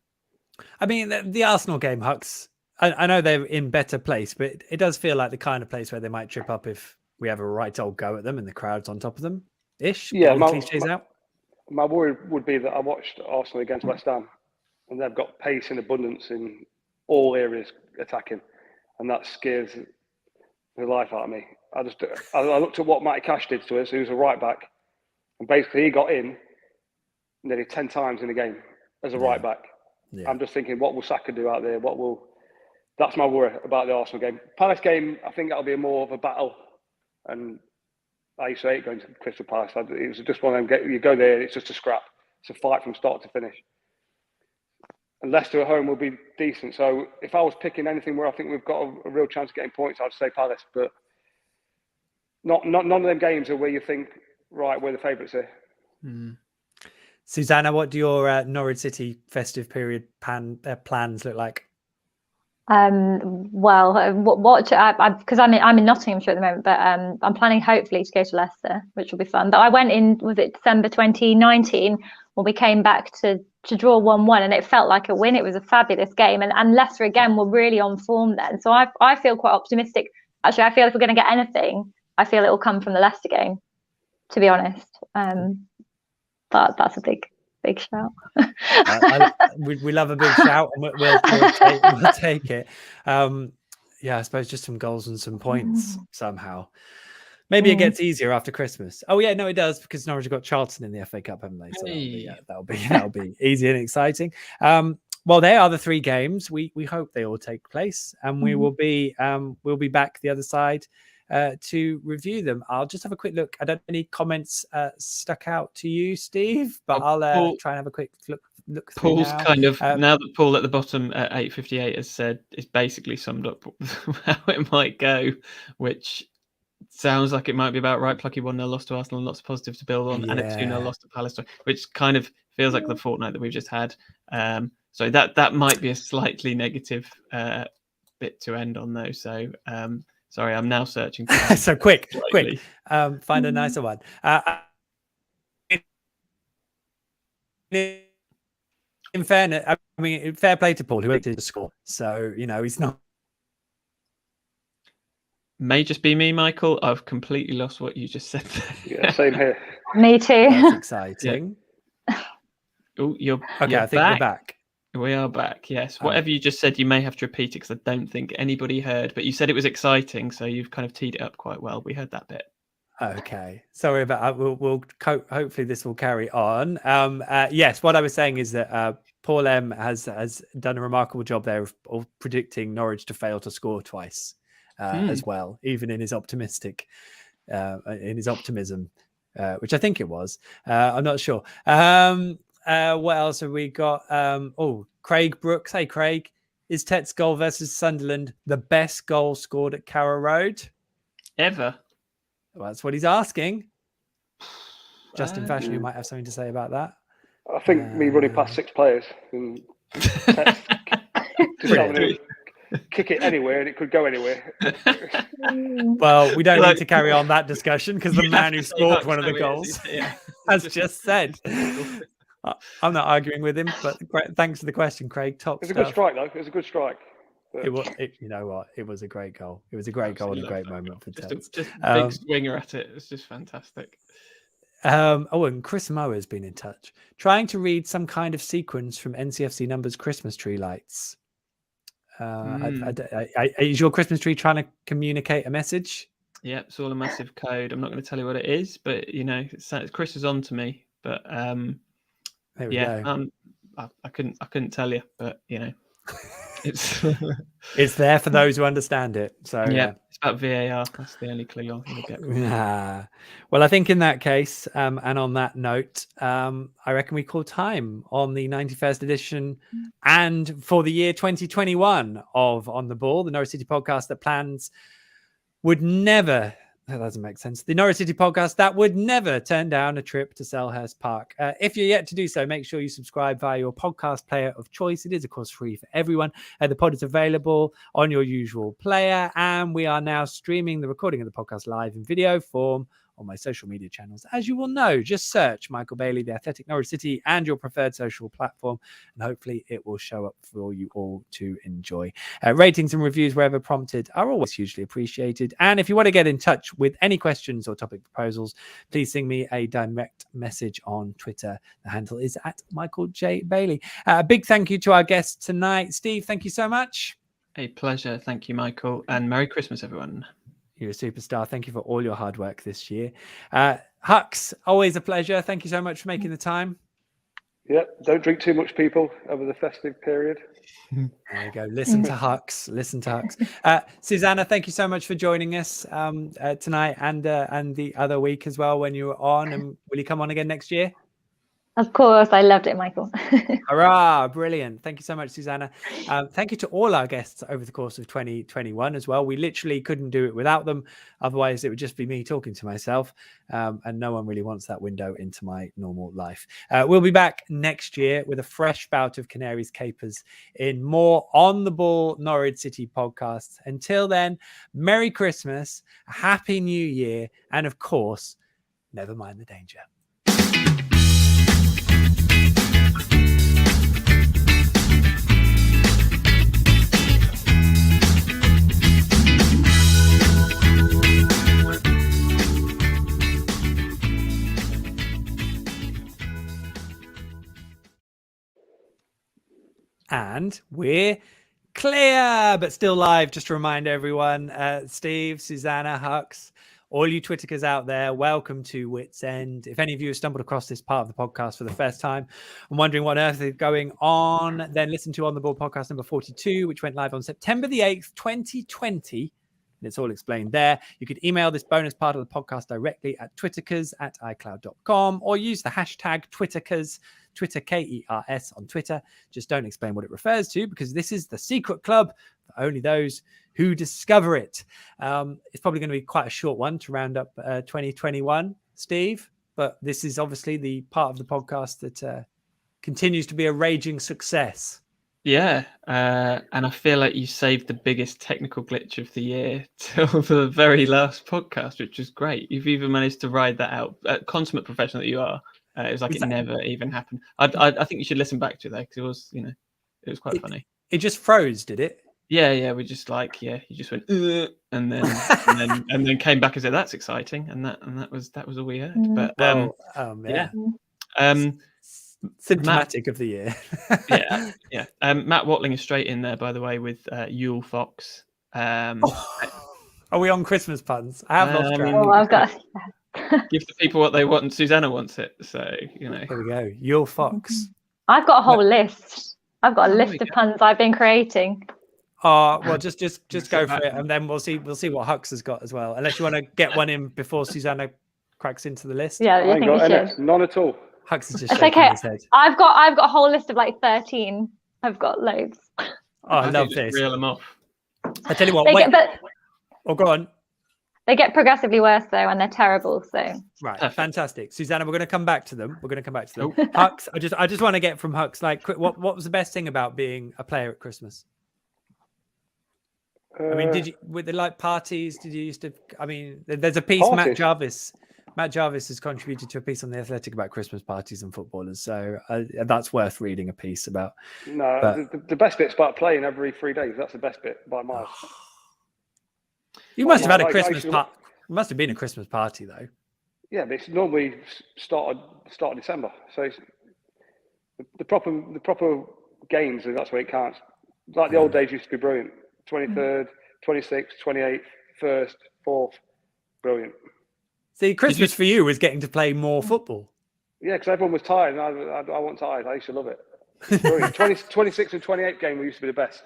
I mean, the Arsenal game, Hux, I know they're in better place, but it does feel like the kind of place where they might trip up if we have a right old go at them and the crowd's on top of them. Yeah, my worry would be that I watched Arsenal against West Ham, and they've got pace and abundance in all areas attacking, and that scares the life out of me. I looked at what Matty Cash did to us, who's a right back, and basically he got in nearly 10 times in the game as a right back. Yeah. I'm just thinking, what will Saka do out there? That's my worry about the Arsenal game. Palace game, I think that'll be more of a battle, and I used to hate going to Crystal Palace. It was just one of them. You go there, it's just a scrap. It's a fight from start to finish. And Leicester at home will be decent. So if I was picking anything where I think we've got a real chance of getting points, I'd say Palace. But none of them games are where you think, right, we're the favourites here. Susannah, what do your Norwich City festive period plans look like? Well, watch because I'm in Nottinghamshire at the moment, but I'm planning hopefully to go to Leicester, which will be fun. But I went in, was it December 2019, when we came back to draw 1-1, and it felt like a win. It was a fabulous game, and Leicester again were really on form then. So I feel quite optimistic. Actually, I feel if we're going to get anything, I feel it will come from the Leicester game, to be honest. But that's a big shout. We love a big shout, and we'll take it. Yeah, I suppose just some goals and some points somehow. Maybe it gets easier after Christmas. Oh yeah, no, it does, because Norwich have got Charlton in the FA Cup, haven't they? So that'll be easy and exciting. Well, they are the three games. We hope they all take place, and we will be we'll be back the other side to review them. I'll just have a quick look. I don't have any comments stuck out to you, Steve, but I'll try and have a quick look. Paul's kind of now that Paul at the bottom at 8:58 has said, it's basically summed up how it might go, which sounds like it might be about right. Plucky 1-0 loss to Arsenal, lots of positive to build on, and a 2-0 loss to Palace, which kind of feels like the fortnight that we've just had. So that might be a slightly negative bit to end on, though. So sorry, I'm now searching. So quick, find a nicer one. In fairness, I mean, fair play to Paul, who did the score. So, you know, he's not May just be me, Michael. I've completely lost what you just said there. Yeah, same here. Me too. That's exciting. Oh, you're Okay, you're I think we're back. We are back. Yes. Whatever you just said, you may have to repeat it because I don't think anybody heard. But you said it was exciting, so you've kind of teed it up quite well. We heard that bit. Okay, sorry about. We'll hopefully this will carry on. Yes, what I was saying is that Paul M has done a remarkable job there of predicting Norwich to fail to score twice as well, even in his optimistic, in his optimism, which I think it was. I'm not sure. What else have we got? Craig Brooks. Hey, Craig, is Tet's goal versus Sunderland the best goal scored at Carrow Road Ever? Well, that's what he's asking. Justin Fashion, you might have something to say about that. I think me running past 6 players and just having to kick it anywhere, and it could go anywhere. Well, we don't need to carry on that discussion because the man who scored one of the goals has just said. I'm not arguing with him, but thanks for the question, Craig. Top It was stuff. a good strike, though. It was a good strike. But... You know what? It was a great goal. It was a great goal and a great moment for Ted. Just a big swinger at it. It's just fantastic. And Chris Mower has been in touch, trying to read some kind of sequence from NCFCnumbers Christmas tree lights. Is your Christmas tree trying to communicate a message? Yeah, it's all a massive code. I'm not going to tell you what it is, but you know, Chris is on to me. But there we go. I couldn't tell you, but you know. It's there for those who understand it. So yeah, it's about VAR. That's the only clue I'm going to get. Well, I think in that case, and on that note, I reckon we call time on the 91st edition and for the year 2021 of On the Ball, the Norwich City podcast that plans would never. That doesn't make sense. The Norwich City podcast that would never turn down a trip to Selhurst Park. If you're yet to do so, make sure you subscribe via your podcast player of choice. It is, of course, free for everyone. The pod is available on your usual player, and we are now streaming the recording of the podcast live in video form on my social media channels. As you will know, just search Michael Bailey, The Athletic Norwich City, and your preferred social platform, and hopefully it will show up for you all to enjoy. Ratings and reviews, wherever prompted, are always hugely appreciated. And if you want to get in touch with any questions or topic proposals, please send me a direct message on Twitter. The handle is at Michael J. Bailey. A big thank you to our guest tonight. Steve, thank you so much. A pleasure. Thank you, Michael. And Merry Christmas, everyone. You're a superstar. Thank you for all your hard work this year. Hux, always a pleasure. Thank you so much for making the time. Yeah, don't drink too much, people, over the festive period. There you go. Listen to Hux. Listen to Hux. Susannah, thank you so much for joining us tonight and the other week as well when you were on. And will you come on again next year? Of course, I loved it, Michael. Hurrah, brilliant. Thank you so much, Susannah. Thank you to all our guests over the course of 2021 as well. We literally couldn't do it without them. Otherwise, it would just be me talking to myself. And no one really wants that window into my normal life. We'll be back next year with a fresh bout of Canaries Capers in more On the Ball Norwich City podcasts. Until then, Merry Christmas, Happy New Year, and of course, never mind the danger. And we're clear, but still live. Just to remind everyone, Steve, Susannah, Hux, all you Twitterkers out there, welcome to Wits End. If any of you have stumbled across this part of the podcast for the first time and wondering what on earth is going on, then listen to On the Ball podcast number 42, which went live on September the 8th, 2020. And it's all explained there. You could email this bonus part of the podcast directly at twitterkers@icloud.com or use the hashtag Twitterkers, Twitter KERS on Twitter. Just don't explain what it refers to because this is the secret club for only those who discover it. It's probably going to be quite a short one to round up 2021, Steve, but this is obviously the part of the podcast that continues to be a raging success. Yeah, and I feel like you saved the biggest technical glitch of the year till the very last podcast, which is great. You've even managed to ride that out. Consummate professional that you are. It was like it never even happened. I think you should listen back to it though, because it was, it was quite funny. It just froze, did it? Yeah, we just you just went and then came back and said that's exciting, and that was all we heard. But symptomatic of the year. yeah. Matt Watling is straight in there, by the way, with Yule Fox. Are we on Christmas puns? I have lost track. Oh, I've got. Give the people what they want, and Susannah wants it. So Here we go. Yule Fox. I've got a whole list. I've got a list of puns I've been creating. Well, just go for it, and then we'll see what Hux has got as well. Unless you want to get one in before Susannah cracks into the list. Yeah, I think we should. None at all. Hux is just shaking his head. I've got a whole list of like 13. I've got loads. I love this. Reel them off. I tell you what. Go on. They get progressively worse though, and they're terrible. So right, fantastic, Susannah. We're going to come back to them. Hux, I just want to get from Hux. Like, what was the best thing about being a player at Christmas? I mean, with the like parties? Did you used to? I mean, there's a piece parties. Matt Jarvis has contributed to a piece on The Athletic about Christmas parties and footballers, so that's worth reading a piece about. No, the best bit's about playing every 3 days. That's the best bit by miles. You must have had a Christmas party. Must have been a Christmas party though. Yeah, but it's normally start of December. So it's the proper games, and that's where it counts. Like the old days used to be brilliant. 23rd, 26th, 28th, 1st, 4th, brilliant. See, Christmas for you was getting to play more football. Yeah, because everyone was tired, and I wasn't tired. I used to love it. Brilliant. 26 and 28 game used to be the best.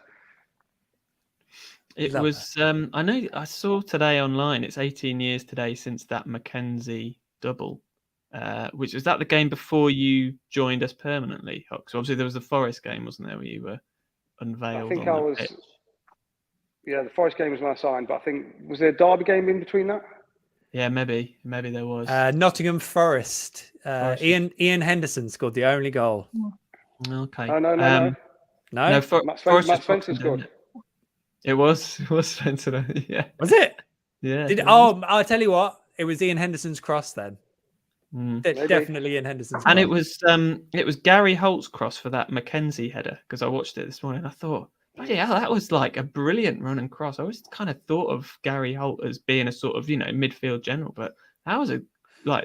It was. I know. I saw today online. It's 18 years today since that Mackenzie double, which was that the game before you joined us permanently, Hux. So obviously there was the Forest game, wasn't there, where you were unveiled? I think on the pitch. Yeah, the Forest game was when I signed, but I think was there a Derby game in between that? Yeah, maybe there was. Nottingham Forest. Ian Henderson scored the only goal. Okay. Oh, no. Forest Matt Spencer scored. It was Spencer. Yeah. Was it? Yeah. I'll tell you what. It was Ian Henderson's cross then. Definitely Ian Henderson's. And it was Gary Holt's cross for that Mackenzie header, because I watched it this morning. I thought, bloody hell, that was like a brilliant run and cross. I always kind of thought of Gary Holt as being a sort of midfield general, but that was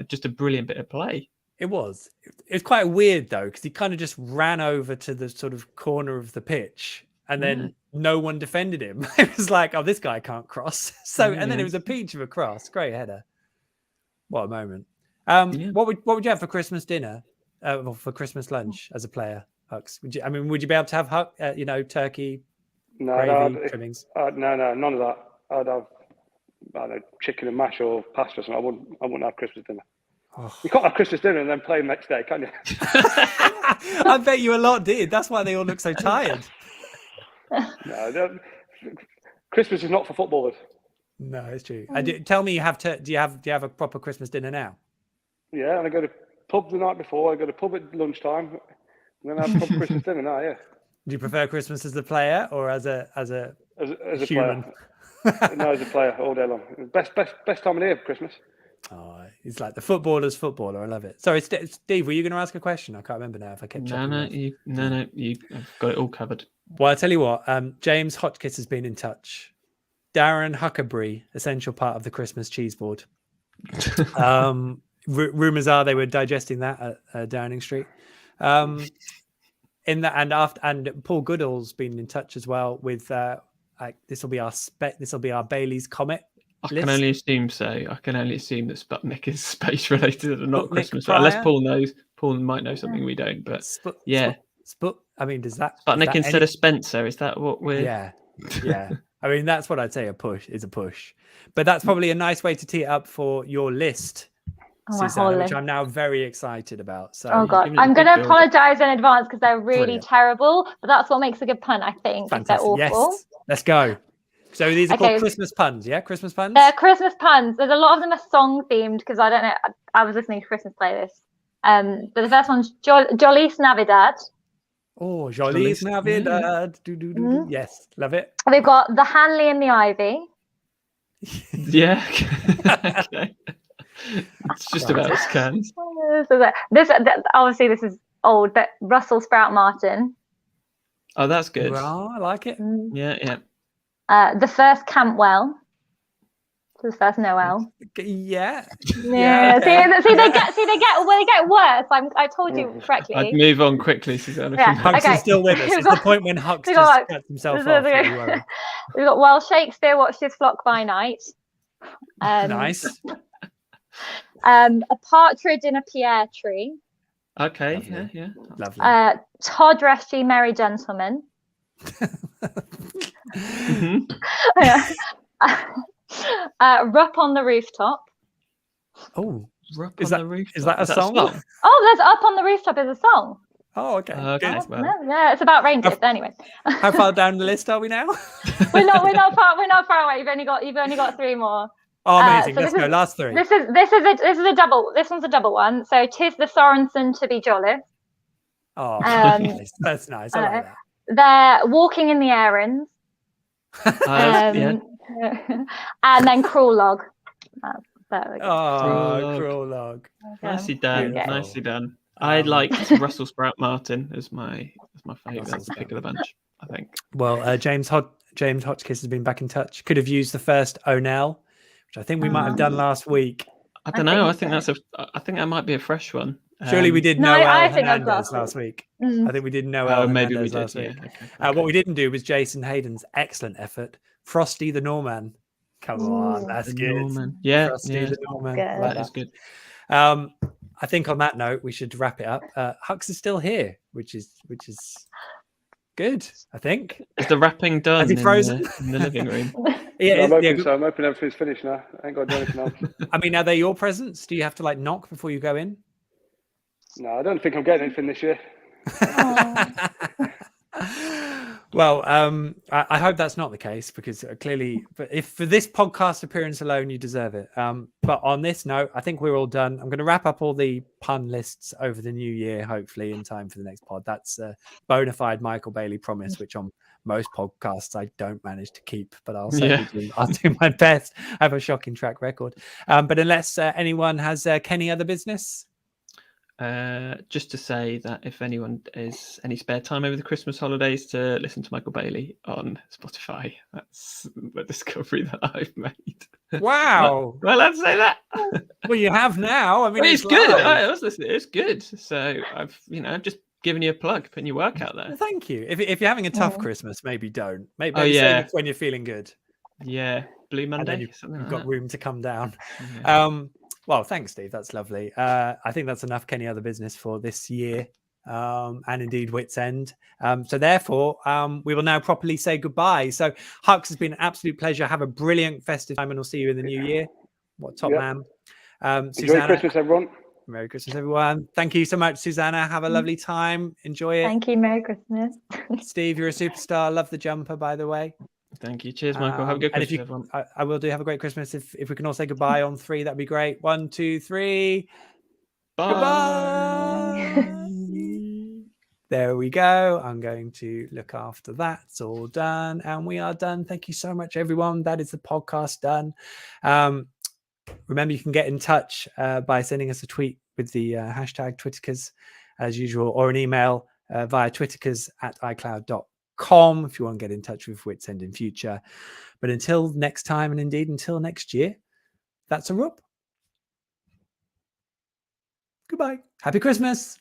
just a brilliant bit of play. It was. It was quite weird though, because he kind of just ran over to the sort of corner of the pitch. And then no one defended him. It was like, oh, this guy can't cross. And then it was a peach of a cross. Great header. What a moment. What would you have for Christmas dinner? Or for Christmas lunch as a player, Hux? Would you be able to have turkey, gravy, trimmings? No, none of that. I'd have chicken and mash or pasta or something. I wouldn't have Christmas dinner. Oh. You can't have Christmas dinner and then play the next day, can you? I bet you a lot did. That's why they all look so tired. No, Christmas is not for footballers. No, it's true. Tell me, do you have a proper Christmas dinner now? Yeah, and I go to pub the night before. I go to pub at lunchtime, and then I have proper Christmas dinner now. Yeah. Do you prefer Christmas as a player or as a human? Player? No, as a player all day long. Best time of the year, Christmas. Oh, he's like the footballer's footballer. I love it. Sorry, Steve, were you going to ask a question? I can't remember now. If I kept you have got it all covered. Well, I'll tell you what. James Hotchkiss has been in touch. Darren Huckerby, essential part of the Christmas cheese board. Rumors are they were digesting that at Downing Street. In that and Paul Goodall's been in touch as well with this will be our Bailey's Comet. I can only assume so. I can only assume that Sputnik is space related and not Christmas. Unless Paul knows. Paul might know something we don't. But I mean, does that Sputnik instead of Spencer? Is that what we're? Yeah. I mean, that's what I'd say. A push. But that's probably a nice way to tee it up for your list, Susannah, which I'm now very excited about. So, oh God, I'm going to apologise in advance because they're really terrible. But that's what makes a good pun, I think. If they're awful. Yes. Let's go. So these are called Christmas puns, yeah? Christmas puns? They're Christmas puns. There's a lot of them are song themed because I don't know. I was listening to Christmas playlists. But the first one's Jolly's Navidad. Oh, Jolly's Navidad. Yes, love it. We've got the Hanley and the Ivy. Yeah. Okay. It's just about scans. So this obviously this is old, but Russell Sprout Martin. Oh, that's good. Well, I like it. Yeah. The first Campwell. So the first Noel. Yeah. Yeah. Okay. See, they get worse. I told you correctly. I'd move on quickly, Susannah. Yeah. Hux Okay. is still with us. It's the point when Hux We just got- cuts himself off. Don't you worry. We've got While Shakespeare Watched His Flock by Night. Nice. A Partridge in a Pear Tree. Okay. Lovely. Yeah. Lovely. Todd Rescue Merry Gentleman. Mhm. Rupp on the Rooftop. Oh, Rupp Is on that- the rooftop. is that a song? Oh, there's Up on the Rooftop is a song. Oh, okay. Okay. Good. Well. Yeah, it's about reindeer. But anyway, How far down the list are we now? we're not far away. You've only got 3 more. Oh, amazing. So Let's this go. is- Last 3. This is a double. This one's a double one. So 'Tis the Sorensen to be jolly. Oh, Um, that's nice. I like that. They're Walking in the Errands. Yeah. And then Cruel Log. There we go. Oh, Log. cruel log. Nicely done. Beautiful. Nicely done. I liked Russell Sprout Martin as my favourite Russell pick of the bunch, I think. Well, James Hotchkiss has been back in touch. Could have used the first O'Nell, which I think we might have done last week. I don't know. I think think I think that might be a fresh one. Surely we did No, Noel I think that was Hernandez last last week. Mm. I think we did Noel Oh, maybe we Hernandez did. last Yeah. week. Okay. What we didn't do was Jason Hayden's excellent effort. Frosty the Norman. Come on, that's The good. Norman. Yeah. Frosty Yeah. the Norman. Good. I like That is good. I think on that note, we should wrap it up. Hux is still here, which is good. I think. Is the wrapping done Has he frozen? in the living room? Yeah, I'm hoping yeah, so. I'm hoping everything's finished now. I ain't got to do anything else. I mean, are they your presents? Do you have to like knock before you go in? No, I don't think I'm getting anything this year. Well, I hope that's not the case because clearly, but if for this podcast appearance alone, you deserve it. But on this note, I think we're all done. I'm going to wrap up all the pun lists over the new year, hopefully in time for the next pod. That's a bona fide Michael Bailey promise, which on most podcasts I don't manage to keep, but I'll certainly do. I'll do my best. I have a shocking track record. But unless anyone has any other business. Just to say that if anyone has any spare time over the Christmas holidays to listen to Michael Bailey on Spotify, that's the discovery that I've made. Wow. Well, let's say that. Well, you have now. I mean, It's good. live. I was listening. It's good. So I've just given you a plug, putting your work out there. Well, thank you. If you're having a tough Yeah. Christmas, maybe don't. Maybe Oh, save yeah. it when you're feeling good. Yeah, Blue And then Monday. you've Something like got that. room to come down. Yeah. Well, thanks, Steve. That's lovely. I think that's enough Kenny Other Business for this year, and indeed Wits End. So therefore, we will now properly say goodbye. So Hux has been an absolute pleasure. Have a brilliant festive time, and we'll see you in the new year. What top Yep. man? Enjoy Susannah, Christmas, everyone. Merry Christmas, everyone. Thank you so much, Susannah. Have a lovely time. Enjoy it. Thank you. Merry Christmas. Steve, you're a superstar. Love the jumper, by the way. Thank you. Cheers, Michael. Have a good And if Christmas, you, everyone. I will do. Have a great Christmas. If we can all say goodbye on 3, that'd be great. 1, 2, 3. Bye. Goodbye. There we go. I'm going to look after that. It's all done, and we are done. Thank you so much, everyone. That is the podcast done. Remember, you can get in touch by sending us a tweet with the hashtag Twittercas, as usual, or an email via twittercas@icloud.com if you want to get in touch with Wits End in future. But until next time, and indeed until next year, that's a wrap. Goodbye. Happy Christmas.